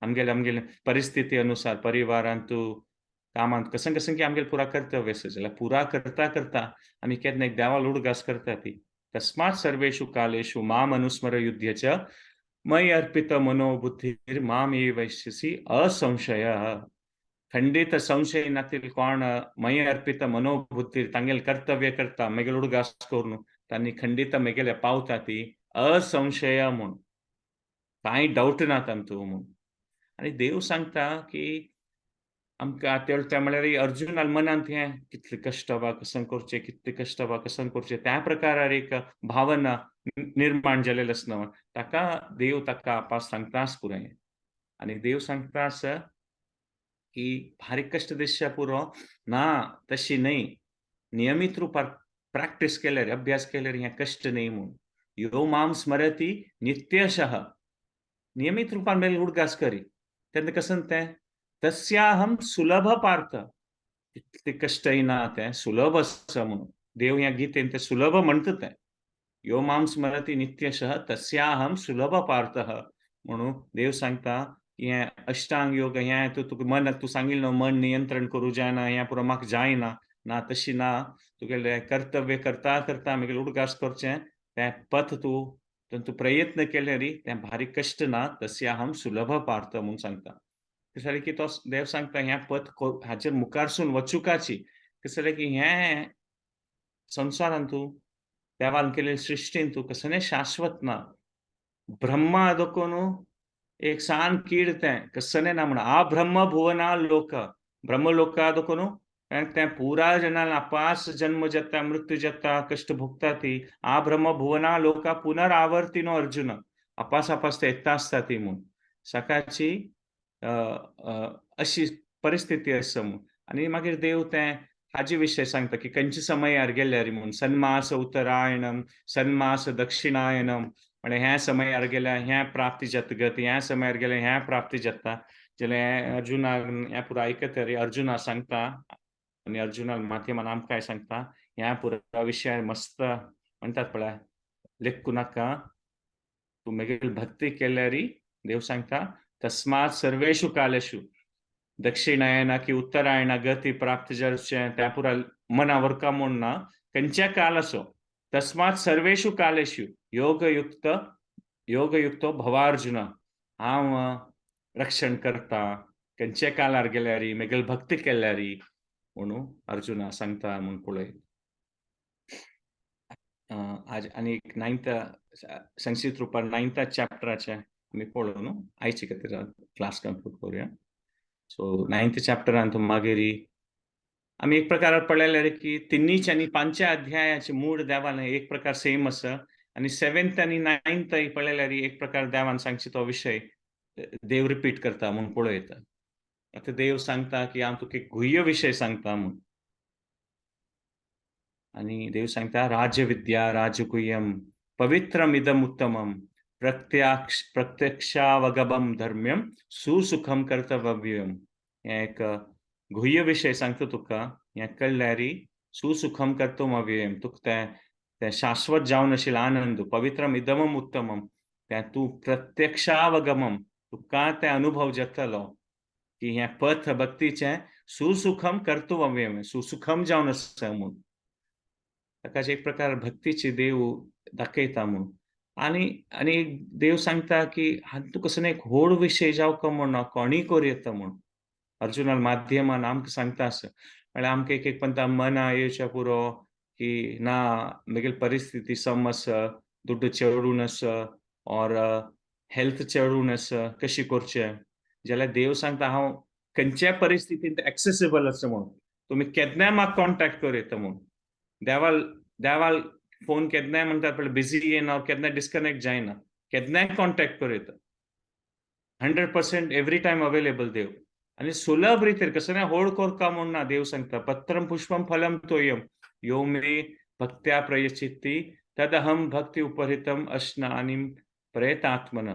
आमगेल परिस्थिती अनुसार परिवारांत तूं कामांत कसन की आमगेल पुरा कर्तव्य आसा. जाल्यार पुरा करता आमी केन्ना एक देवाल उडगास करता ती. तस्मात् सर्वेषु कालेषु माम अनुस्मर युध्यच मयि अर्पित मनोबुद्धिर माम ये वैश्यसि असंशयः. खंडित संशय नातील कोण मयि अर्पित मनोबुद्धिर तांगेल कर्तव्य करता मेगेल उडगास करून तांणी खंडित मेगेले पावता ती असंशय म्हणून, कांय डाऊट ना तांतू म्हणून. आनी देव सांगता की आमकां ते म्हळ्यार अर्जुनाल मनांत हें कितले कश्ट वा कसन करचें, कितले कश्ट वा कसन करचें त्या प्रकारार एक भावना निर्माण जालेली आसना. ताका देव ताका आपा सांगतास पुराय. आनी देव सांगतास की भारी कश्ट दिसच्या पुरो ना, तशी न्हय. नियमित रुपार प्रॅक्टीस केल्यार, अभ्यास केल्यार हें कश्ट न्हय म्हणून. यो माम स्मरति नित्यशः. नियमित रुपान मेल उडगास करी. तेन्ना कसन तें तस्याहम सुलभ पार्थ. कितले कष्टय ना तें सुलभ आसा म्हणून. देव ह्या गीतेन तें सुलभ म्हणटा तें. यो माम स्मरति नित्यशः तस्याहम सुलभ पार्थः म्हणून देव सांगता हें अष्टांग योग हें तुका मन तूं सांगिल्लें न्हू मन नियंत्रण करूं जायना हें पुरो म्हाका जायना. ना तशी ना. तुगेलें कर्तव्य करता मेगेल उडगास करचें तें पथ तूं प्रयत्न केल्यार तें भारी कश्ट ना. तस्याहम सुलभ पार्थ म्हणून सांगता. कसं की तो देव सांगता हें पथ हाचेर मुखारसून वचूकाची. कसं की हें संवसारांत तूं देवान केलेले सृश्टीन तूं कसलें शाश्वत ना. ब्रह्मा देखून एक सान कीड तें कसलें ना म्हण आ ब्रह्म भुवना लोक. ब्रह्मलोका देखून तें पुरा जनाल अपास जन्म जाता, मृत्यू जाता, कष्ट भोगता ती. आ ब्रह्म भुवना लोका पुनरावर्तिनो अर्जुन. अपास ते येता आसता ती म्हूण. सकाळची अशी परिस्थिती आसा म्हूण. आनी मागीर देव तें हाजे विशय सांगता की खंयच्या समयार गेल्यार म्हूण. सन्मास उत्तरायणम, सन्मास दक्षिणायनम. म्हळ्यार ह्या समयार गेल्यार हें प्राप्ती जातगत, ह्या समयार गेल्यार हें प्राप्ती जाता. जाल्यार अर्जुनाक हें पुरो आयकतरी अर्जुना सांगता आनी अर्जुनाक माध्यमान आमकांय सांगता ह्या पुरा विशयार मस्त म्हणटात पळय लेखू नाका. तूं मेगेल भक्ती केल्यार देव सांगता तस्मात् सर्वेषु कालेषु दक्षिणायना की उत्तरायणा गती प्राप्त जावचें त्या पुरा मना वरका म्हूण ना. खंयच्या काल असो तस्मात् सर्वेषु कालेषु योगयुक्तो भवार्जुन. हांव रक्षण करता खंयच्या कालार गेल्यार मेगेल भक्ती केल्यार म्हणून अर्जुना सांगता म्हूण पळय. आज आनी एक 9th संक्षिप्त रुपार 9th चॅप्टराचें आमी पळोवं न्हू. आयचे खातीर क्लास कंक्लूड करूया. सो 9th चॅप्टरांत मागीर आमी एक प्रकारार पळयल्यार की 3 आनी 5 अध्यायाचे मूळ देवान एक प्रकार सेम आसा. आनी 7th आनी 9th पळयल्यार एक प्रकार देवान सांगचे तो विशय देव रिपीट करता म्हूण पळयता. आतां देव सांगता की हांव तुका एक गुह्य विशय सांगता म्हूण. आनी देव सांगता राजविद्या राजगुह्यम पवित्रमिदम उत्तमम प्रत्यक्षावगमम धर्म्यम सुसुखम कर्तव्यम. हें एक गुह्य विशय सांगता तुका. हें कळल्यार सुसुखम कर्तव्यम. तुका तें शाश्वत जावन आशिल्लें आनंद पवित्रम इदमम उत्तमम तें तूं प्रत्यक्षावगमम तुका तें अनुभव जातलो की हें पथ भक्तीचें सुसुखम कर्तव्यम सुसुखम जावन आसा म्हूण. ताकाच एक प्रकार भक्तीची देव दाखयता म्हूण. आनी देव सांगता की तूं कसो एक व्हड विशय जावं म्हूण कोणीय कोर येता म्हूण. अर्जुनाल माध्यमान आमकां सांगता आसा. म्हळ्यार आमकां एक पंता मना येवच्या पुरो की ना मेगेल परिस्थिती सम आसा, दुड्ड चेडून आसा ऑर हेल्थ चेडून आसा, कशी करचें. जाल्यार देव सांगता हांव खंयच्याय परिस्थितींत एक्सेसिबल आसा म्हूण. तुमी केन्नाय म्हाका कॉन्टॅक्ट कर येता म्हूण. देवाल फोन केन्नाय म्हणटात पळय बिझी येना, केन्नाय डिस्कनेक्ट जायना. केन्नाय कॉन्टॅक्ट कर येता. 100% एव्हरी टाइम अवेलेबल देव. आणि सुलभ रितीर कसं नाही होड कोरका म्हणून ना देव सांगता पत्रम पुष्पम फलम तोयम यो मे भक्त्या प्रयचित्ती तदहम भक्ती उपहृतम अश्नानी प्रयतात्मन.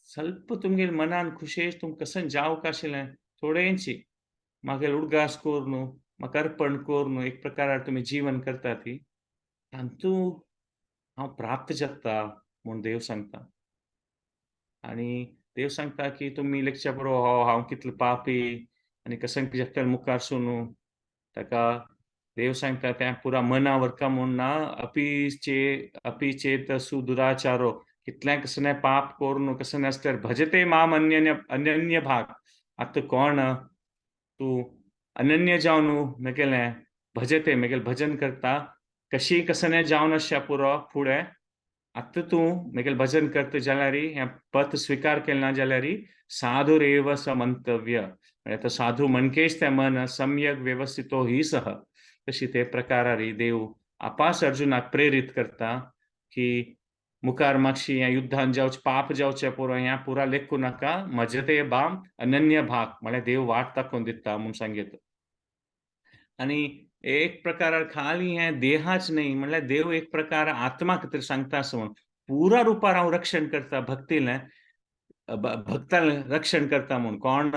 ಸ್ವಲ್ಪ तुमगे मनान खुशेश तुम कसन जाव काशिलें थोडेंची मागेल उडगास कोरनु म्हाका अर्पण कोरनु एक प्रकारार तुम्ही जीवन करता ती तांतू हांव प्राप्त जाता म्हूण देव सांगता. आणि देव सांगता की तुमी लेखच्या बरो हांव कितलो पापी आनी कसन जगता मुखार सुनू ताका देव सांगता त्या पुरा मनावर का म्हूण ना अपीचेत सुदुराचारो कितल्या कसने पाप कोरून कसने असल्यार भजते माम अनन्य भाग. आतां कोण तूं अनन्य जावन म्हगेलें भजते म्हगेलें भजन करता कशी कसने जावन अशा पुरो फुडें आतां तूं म्हगेलें भजन करता जाल्यार हें पथ स्विकार केलें ना जाल्यार साधुरेव समंतव्य. म्हळ्यार तो साधू मनकेच तें मन सम्यक व्यवस्थितो ही सह. तशी ते प्रकारार देव आपास अर्जुनाक प्रेरीत करता की मुखार मातशी हें युद्धान जावचें पाप जावचें पुरो हें पुरा लेखूं नाका मजते बाम अनन्य भाग म्हळ्यार देव वाट दाखोवन दिता म्हूण सांगीत. आणि एक प्रकारार खाली हें देहाच न्ही म्हळ्यार देव एक प्रकार आत्मा कितें सांगता असो म्हूण पुरा रुपार हांव रक्षण करता भक्तीलें भक्तालें रक्षण करता म्हूण कोण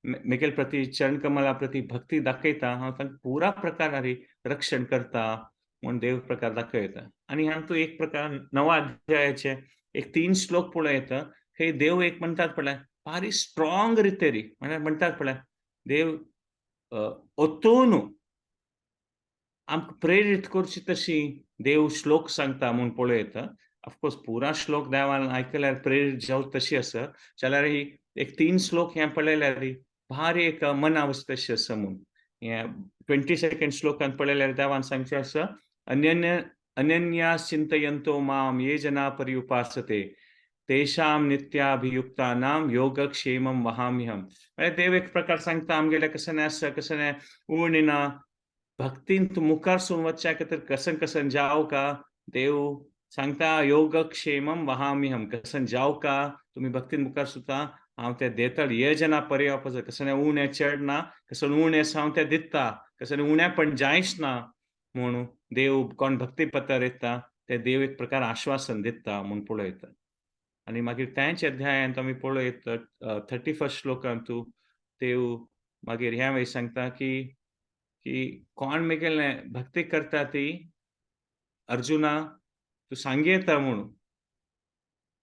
म्हगेले प्रती चरण कमला प्रती भक्ती दाखयता हांव तांकां पुरा प्रकारार रक्षण करता म्हूण देव प्रकार दाखयता. आनी हांतू एक प्रकार 9व्या अध्यायाचे एक 3 श्लोक पळयत हे देव एक म्हणटात पळय भारी स्ट्रॉंग रितेरी म्हळ्यार म्हणटात पळय देव ओतून आमकां प्रेरीत करची तशी देव श्लोक सांगता म्हूण पळयत. ऑफकोर्स पुरा श्लोक देवान आयकल्यार प्रेरीत जावं तशी आसा जाल्यार एक 3 श्लोक हें पळयल्यार भारी एक मना वचता तशी आसा म्हूण. हें 22nd श्लोकांत पळयल्यार देवान सांगचें आसा अनन्यास चिंतयन्तो माम ये जना पर्युपासते तेषां नित्याभियुक्तानां योगक्षेमं वहाम्यहम्. म्हळ्यार देव एक प्रकार सांगता आमगेलें कसलें आसा कसलें उणें ना भक्तीन तूं मुखार सून वचच्या खातीर कसन जाव का देव सांगता योगक्षेमम वहाम्यहम कसन जाव का तुमी भक्तीन मुखार सुता हांव ते देतळ ये जना पर्यावपाच कसलें उणें चडना कसन उणें हांव ते दिता कसन उणेंपण जायच ना म्हूण देव कोण भक्ती पथार येता ते देव एक प्रकार आश्वासन दिता म्हूण पळयता. आनी मागीर त्याच अध्यायांत आमी पळयत 31st श्लोकांत देव मागीर ह्या वेळी सांगता की कोण म्हगेलें भक्ती करता ती अर्जुना तूं सांगयता म्हूण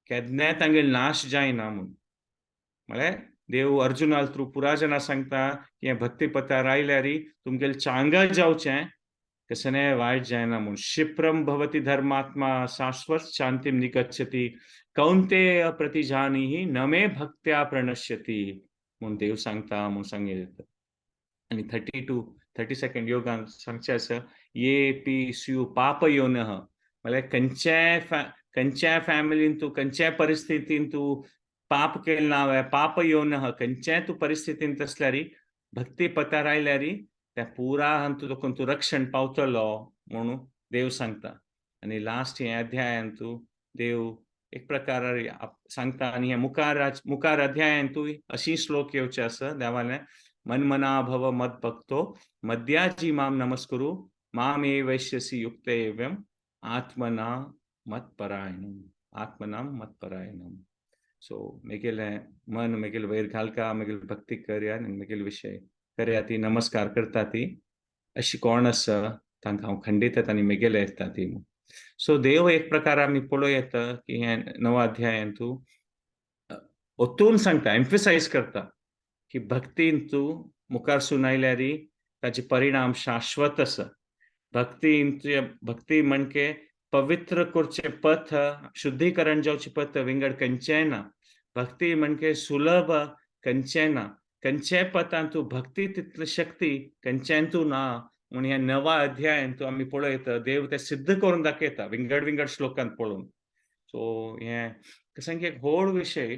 केन्नाय तांगेलो नाश जायना म्हूण. म्हळ्यार देव अर्जुना थ्रू पुरा जाणां सांगता की हें भक्ती पथार आयल्यार तुमगेलें चांगल जावचें कसलेंय वायट जायना म्हूण. क्षिप्रम भवति धर्मात्मा शाश्वत शांतीम निगच्छति कौन्तेय प्रतिजानीहि न मे भक्त्या प्रणश्यति म्हूण देव सांगता म्हूण सांगितलें. आनी 32nd योगान सांगचें आसा ये पी स्यू पाप योनः म्हळ्यार खंयच्याय फॅमिलीन तूं खंयच्याय परिस्थितीन तूं पाप केलें ना पाप योनः खंयच्याय तूं परिस्थितींत आसल्यार भक्ती पथार आयल्यार त्या पुरा हातूंत तूं रक्षण पावतलो म्हणून देव सांगता. आनी लास्ट हे अध्यायांत देव एक प्रकारार सांगता आनी हे मुखार अध्यायांतूय अशी श्लोक येवचे आसा देवालें मनमना भव मद भक्तो मद्याजी माम नमस्कुरु मामे वैश्यसी युक्त एवं आत्मना मत्परायणम. सो म्हगेलें मन म्हगेलें वयर घालका म्हगेली भक्ती करया आनी म्हगेले विशय करया ती नमस्कार करता ती अशी कोण आसा तांकां हांव खंडीत आनी म्हगेले येता ती. सो देव एक प्रकार आमी पळयत की हें 9व्या अध्यायांत ओतून सांगता एम्फसायज करता की भक्तीन तूं मुखार सून आयल्यार ताचे परिणाम शाश्वत आसा. भक्ती म्हणजे पवित्र करचे पथ शुद्धीकरण जावचे पथ विंगड खंयचेंय ना. भक्ती म्हणजे सुलभ खंयचें ना. खंयच्याय पथान तूं भक्ती तितली शक्ती खंयच्यान तूं ना म्हूण ह्या 9व्या अध्यायांत आमी पळयता देव ते सिद्ध करून दाखयता विंगड श्लोकांत पळोवन. सो हें कशें एक व्हड विशय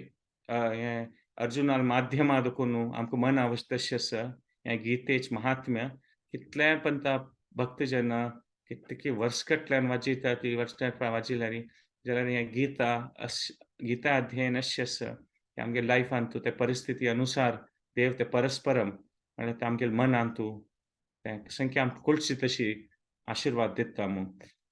हें अर्जुनाल माध्यमा देखून आमकां मन आवश्यक तशें आसा. हें गीतेचें महात्म्य कितले पंथा भक्त जेन्ना कितके वर्सकटल्यान वाजयता ती वर्सकटल्यान वाजयल्यार जाल्यार हें गीता अध्ययन अशें आसा की आमगे लायफान तूं ते परिस्थिती अनुसार देव ते परस्परम म्हळ्यार ते आमगेलें मन तूं ते संख्या आमकां कळची तशी आशीर्वाद दिता म्हूण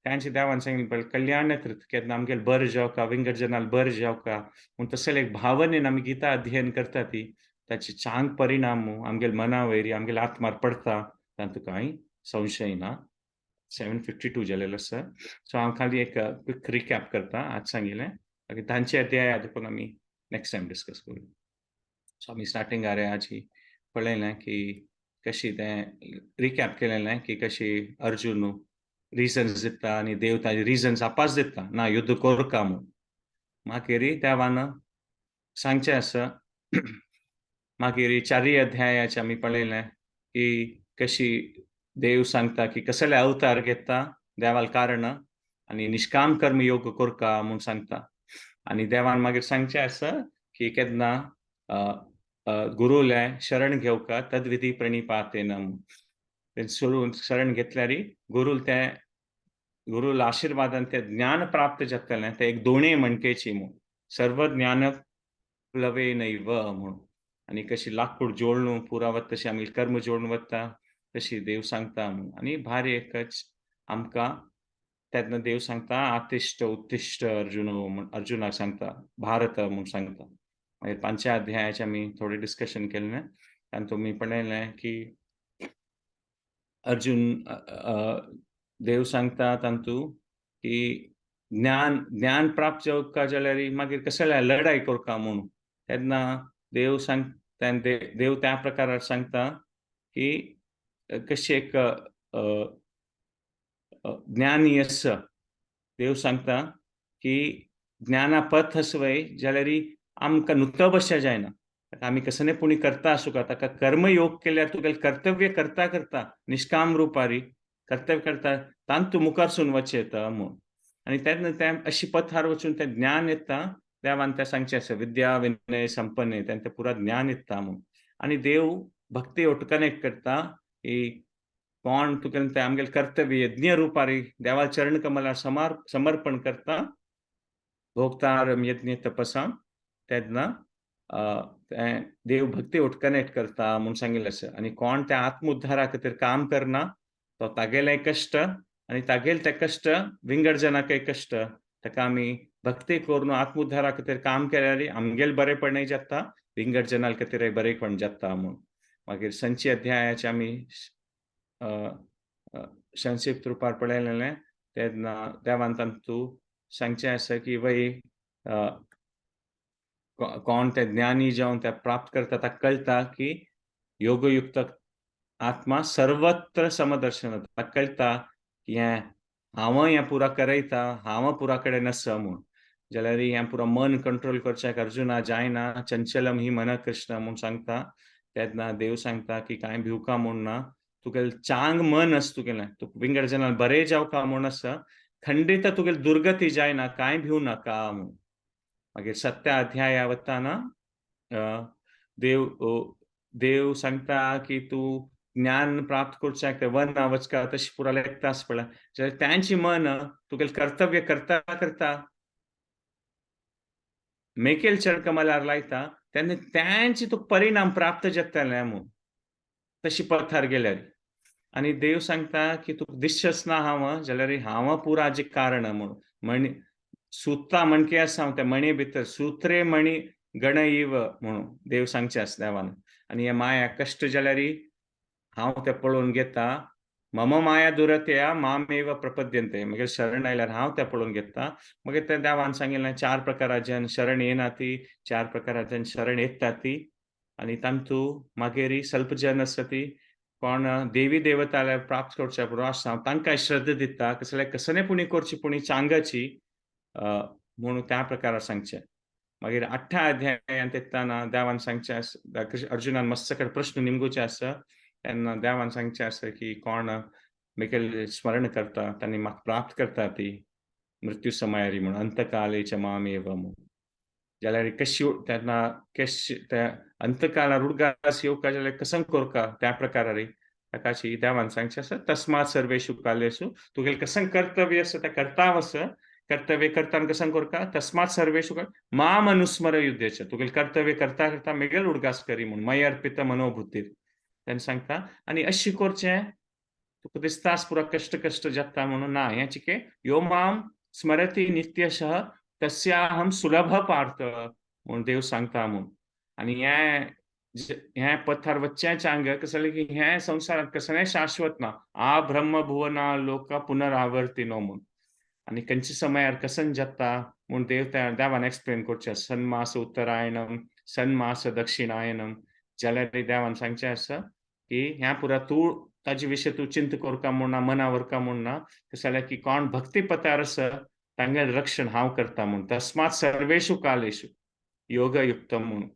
तांचे देवान सांगिल्लें पळय कल्याण कृत केन्ना आमगेलें बरें जावका विंगड जनाल बरें जावका म्हूण तसले एक भावनेन आमी गितां अध्ययन करता ती ताचे चांग परिणाम आमगेल्या मना वयरी आमगेल्या आत्मार पडटा तातूंत कांय संशय ना 752 जालेलो आसा सो हांव खाली एक क्विक रिकॅप करता आज सांगिल्लें मागीर तांचे अध्याय देखून आमी नेक्स्ट टायम डिस्कस करू सो आमी स्टार्टिंगार आज पळयलें की कशी तें रिकॅप केलेलें की कशी अर्जून रिजन्स दिता आनी देव ताजे रिजन्स आपास दिता ना युध्द करका म्हूण मागीर देवान सांगचें आसा मागीर 4 अध्यायाचे आमी पळयलें की कशी देव सांगता की कसले अवतार घेता देवाल कारण आनी निष्काम कर्म योग करका म्हूण सांगता आनी देवान मागीर सांगचें आसा की केन्ना गुरुले शरण घेवका तद्विधी प्रणिपातेन म्हूण शरण घेतल्यार गुरुल आशीर्वादान ते ज्ञान प्राप्त जातलें ते एक दोणे मणकेची म्हूण सर्व ज्ञान प्लवेनैव म्हूण आनी कशी लाकूड जोडून पुरा वता तशी आमी कर्म जोडून वता तशी देव सांगता म्हूण आनी भारी एकच आमकां तेन्ना देव सांगता आतिश्ट उत्तिश्ट अर्जुनाक सांगता भारत म्हूण सांगता मागीर 5 अध्यायाचें आमी थोडें डिस्कशन केलें आनी तुमी पळयलें की अर्जुन देव सांगता तांतू की ज्ञान प्राप्त जावका जाल्यार मागीर कसले लढाई करका म्हूण तेन्ना देव देव त्या प्रकारार सांगता की कशी एक ज्ञानी आसा देव सांगता की ज्ञाना पथ आसवय जाल्यार आमकां नुकतो बशें जायना आमी कसनेपुणी करता आसुका ताका कर्मयोग केल्यार तुगेलें कर्तव्य करता करता निष्काम रुपारी कर्तव्य करता तांत तूं मुखारसून वचचें येता म्हूण आनी तेन्ना तें अशी पथार वचून तें ज्ञान येता देवान तें सांगचें आसा विद्या विनय संपन्न तें पुरा ज्ञान येता म्हूण आनी देव भक्ती कनेक्ट करता की कोण तुगेलें तें आमगेलें कर्तव्य यज्ञ रुपारी देवाल चरण कमलार समर्पण करता भोगतारम यज्ञ तपसा तेन्ना देव भक्ती कनेक्ट करता म्हूण सांगिल्लें आसा आनी कोण त्या आत्मोद्धारा खातीर काम करना तो तागेलें कश्ट आनी तागेले ते कश्ट विंगड जनाकय कश्ट ताका आमी भक्ती करून आत्मोद्धारा खातीर काम केल्यार आमगेलें बरेपणय जाता विंगड जनाल खातीरय बरेपण जाता म्हूण मागीर संची अध्यायाचे आमी संक्षिप्त रुपार पळयलेलें तेन्ना देवान तांतू सांगचें आसा की वय कोण ते ज्ञानी जावन ते प्राप्त करता ताका कळटा की योगयुक्त आत्मा सर्वत्र समदर्शन ताका कळटा की हांव हें पुरा करयता हांव पुरा कडेन आसा म्हूण जाल्यार हें पुरो मन कंट्रोल करचें अर्जुना जायना चंचलम ही मन कृष्ण म्हूण सांगता तेन्ना देव सांगता की कांय भिवका म्हूण ना तुगेलें चांग मन आसा तुगेलें तूं विंगड जनाल बरें जावका म्हूण आसा खंडीत तुगेली दुर्गती जायना कांय भिवू नाका म्हूण मागीर 7 अध्याया वताना देव सांगता की तूं ज्ञान प्राप्त करचें वन वचका तशी पुरा लेखता आसा पळय जाल्यार तांची मन तुगेलें कर्तव्य करता करता मेकेल चरण कमलार लायता तेन्ना तांचे तुका परिणाम प्राप्त जातले म्हूण तशी पथार गेल्यार आनी देव सांगता की तुका दिश्यस ना हांव जाल्यार हांव पुरा हाजें कारण म्हूण सुत्ता मणके आसा हांव त्या मणी भितर सुत्रे मणी गण इव म्हणून देव सांगचें आसा देवान आनी हे माया कश्ट जाल्यार हांव ते पळोवन घेता मम माया दुरतया मामेव प्रपद्यन्ते मागीर शरण आयल्यार हांव ते पळोवन घेता मागीर ते देवान सांगिल्लें 4 प्रकाराच्यान शरण येना ती 4 प्रकाराच्यान शरण येता ती आनी तांतू मागीर स्वल्प जन आसा ती कोण देवी देवताले प्राप्त करचे पुरो आसा तांकां श्रद्धा दिता कसनेपुणी करची पुणी चांगाची म्हणून त्या प्रकारार सांगचें मागीर 8 अध्यायान तेत्ताना देवान सांगचें आसा अर्जुनान मस्तकड प्रश्न निमगुचे आसा तेन्ना देवान सांगचें आसा की कोण मेकेल स्मरण करता तांणी म्हाका प्राप्त करता ती मृत्यू समयारी म्हणून अंतकालेच्या मामेव म्हूण जाल्यार कशी तेन्ना कशी त्या अंतकालार उडगास येवका जाल्यार कसं करका त्या प्रकारार ताकाशी देवान सांगचें आसा तस्मात सर्वेषु कालेषु तुगेलें कसं कर्तव्य आसा तें करता वच कर्तव्य करता कसं कोरका तस्मात सर्वेषु माम अनुस्मर युद्धेच तुगेल कर्तव्य करता करता मेगेल उडगास करी म्हणून मय अर्पित मनोबुद्धीर त्यांनी सांगता आणि अशी कोरचें तुका दिसतास पुरा कष्ट कष्ट जाता म्हणून ना हें चिके यो माम स्मरती नित्यशः तस्याहम सुलभ पार्थ म्हणून देव सांगता म्हणून आणि हें पथार वच्चें चांग कसं जालें की हें संवसारांत कसलेंय शाश्वत ना आ ब्रह्म भुवना लोक पुनरावर्तिनो म्हणून आणि खंयच्या समयार कसन जाता म्हूण देवान एक्सप्लेन करचें सन्मास उत्तरायणम सन्मास दक्षिणायनम जाल्यार देवान सांगचें आसा की ह्या पुरा तूं ताजे विशीं तूं चिंत करका म्हूण ना मना व्हरका म्हूण ना तशें जाल्यार की कोण भक्ती पथार आसा तांगेलें रक्षण हांव करता म्हूण तस्मात सर्वेषु कालेषु योगयुक्तम म्हणून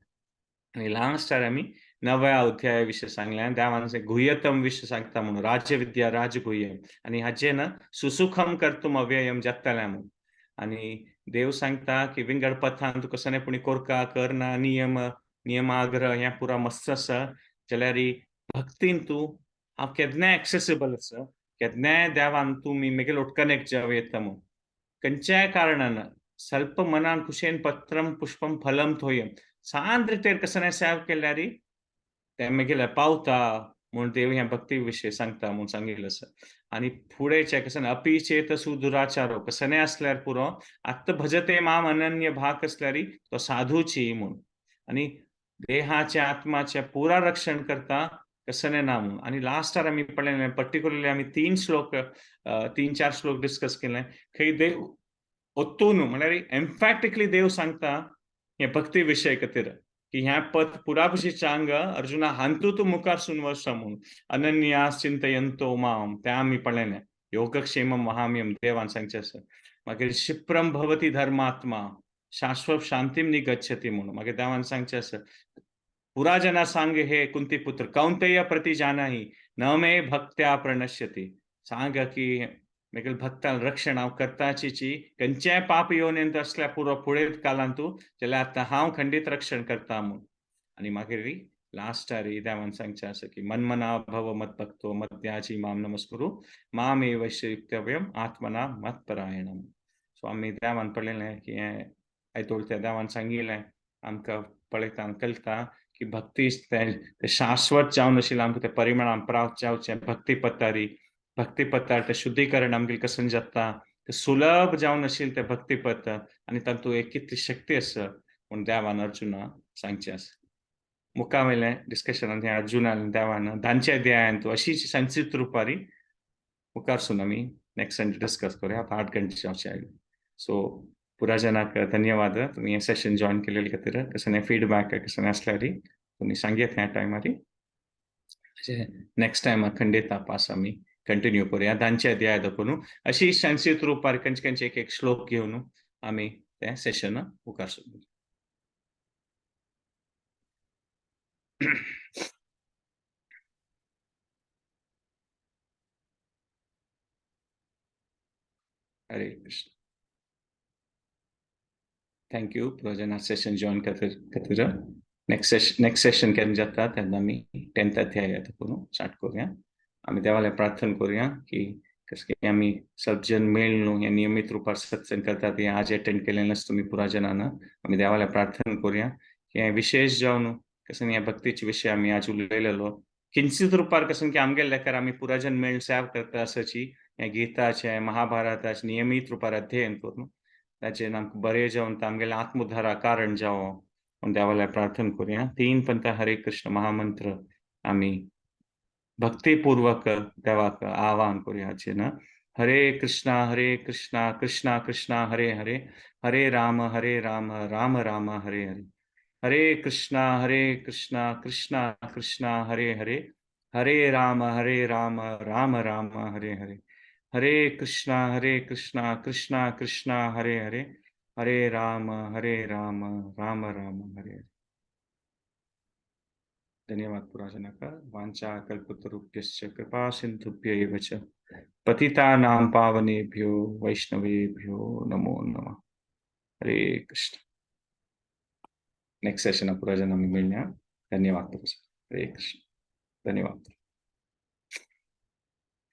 आणि लास्टार आमी 9व्या अध्याया विशीं सांगलें देवान गुह्यतम विशीं सांगता म्हणून राज्यविद्या राजगुह्यम आणि हाचें ना सुसुखम कर्तुम अव्ययम जातलें म्हणून आणि देव सांगता की विंगड पथान तूं कसलेंपणी कोरका करना नियमाग्रह हें पुरा मस्त आसा जाल्यार भक्तीन तूं हांव केन्नाय एक्सेसिबल आसा केन्नाय देवान तुमी मेगेल कनेक्ट जावं येता म्हणून खंयच्याय कारणान ಸ್ವಲ್ಪ मनान कुशेन पत्रम पुष्पम फलम थोयम शांत रितेर कसलेंय सेवा केल्यार तें मेगेलें पावता म्हूण देव हें भक्ती विशीं सांगता म्हूण सांगिल्लें आसा आनी फुडेंचें कसलें अपि चेत सुदुराचारो कसलेंय आसल्यार पुरो आत्त भजते माम अनन्य भाग आसल्यार तो साधूची म्हूण आनी देहाचें आत्माचें पुरा रक्षण करता कसलें ना म्हूण आनी लास्टार आमी पळयलें पर्टिक्युलरली आमी 3-4 श्लोक डिस्कस केले खंय देव ओतून म्हळ्यार एम्फॅटिकली देव सांगता हे भक्ती विशय खातीर की ह्या पद पुरापशी चांग अर्जुना हांतू तूं मुखार सुनवसा म्हणून अनन्यास चिंतयंतो माम तें आमी पळयलें योगक्षेमम वहाम्यम देवान सांगचें आसा मागीर क्षिप्रम भवती धर्मात्मा शाश्वत शांतीम निगच्छति म्हणून मागीर देवान सांगचें आसा पुरा जना सांग हे कुंती पुत्र कौंतेय प्रति जानाही न मे भक्त्या प्रणश्यति सांग की मेगेल भक्ताल रक्षण हांव करताची खंयचेय पाप येवनेंत असल्या पुरो फुडें कालांत तूं जाल्यार आतां हांव खंडीत रक्षण करता म्हूण आनी मागीर लास्टार देवान सांगचें आसा की मन्मना भव मद्भक्तो मद्याजी माम नमस्कुरु माम एव युक्तव्यम आत्मना मत्परायणम सो आमी देवान पळयलें की हें आयतोळ त्या देवान सांगिल्लें आमकां पळयता कळटा की भक्ती तें शाश्वत जावन आशिल्लें आमकां तें परिमळान प्राप्त जावचें भक्ती पत्तारी भक्ती पत्तार तें शुद्धीकरण आमगेलें कसन जाता तें सुलभ जावन आशिल्लें तें भक्ती पत्त आनी तातूंत एक कितली शक्ती आसा म्हूण देवान अर्जुना सांगचें आसा मुखार वयलें डिस्कशनांत हें अर्जुनान देवान धांच्या अध्यायांत अशीच संक्षिप्त रुपारी मुखारसून आमी नेक्स्ट संडे डिस्कस करुया 8 घंटे जावचे आयले सो पुरा जनाक धन्यवाद तुमी हें सेशन जॉइन केलेले खातीर कसलेंय फीडबॅक कसलेंय आसल्यार तुमी सांगयात ह्या टायमार नेक्स्ट टायम खंडीत पास आमी कंटिन्यू करूया धांचे अध्याय दाखोवन अशी संक्षिप्त रुपार खंयचे एक श्लोक घेवन आमी तें सेशन मुखार सोडूं हरे कृष्ण थैंक यू प्रजना सेशन जॉइन खातीर नेक्स्ट सेशन केन्ना जाता तेन्ना आमी 10th अध्याय दाखोवन स्टार्ट करूया आमी देवालय प्रार्थना करूया की कसं आमी सब जन मेळून हे नियमित रुपार सत्संग करतात हे आज अटेंड केलें नासता तुमी पुरा जनान आमी देवालय प्रार्थना करूया की हे विशेष जावन कसं ह्या भक्तीचे विशय आमी आज उलयलेलो किंचित रुपार कसं की आमगे लेकार आमी पुरा जन मेळून सेवा करता आसाची हे गीताचे महाभारताचे नियमित रुपार अध्ययन करून ताचेर आमकां बरें जावन तामगेलें आत्मोद्धारा कारण जावं म्हूण देवालय प्रार्थना करूया 3 पंथ हरे कृष्ण महामंत्र आमी भक्तिपूर्वक देवाक आवाहन करूया हाचेर हरे कृष्णा कृष्णा कृष्णा हरे हरे हरे राम राम राम हरे हरे हरे कृष्णा कृष्णा कृष्णा हरे हरे हरे राम राम राम हरे हरे हरे कृष्णा कृष्णा कृष्णा हरे हरे हरे राम राम राम हरे हरे धन्यवाद पुराजनक वाञ्छा कल्पतरुभ्यश्च कृपा सिन्धुभ्य एव च पतितानां पावनेभ्यो वैष्णवेभ्यो नमो नमः हरे कृष्ण नेक्स्ट सेशन पुराजन मिलने धन्यवाद हरे कृष्ण धन्यवाद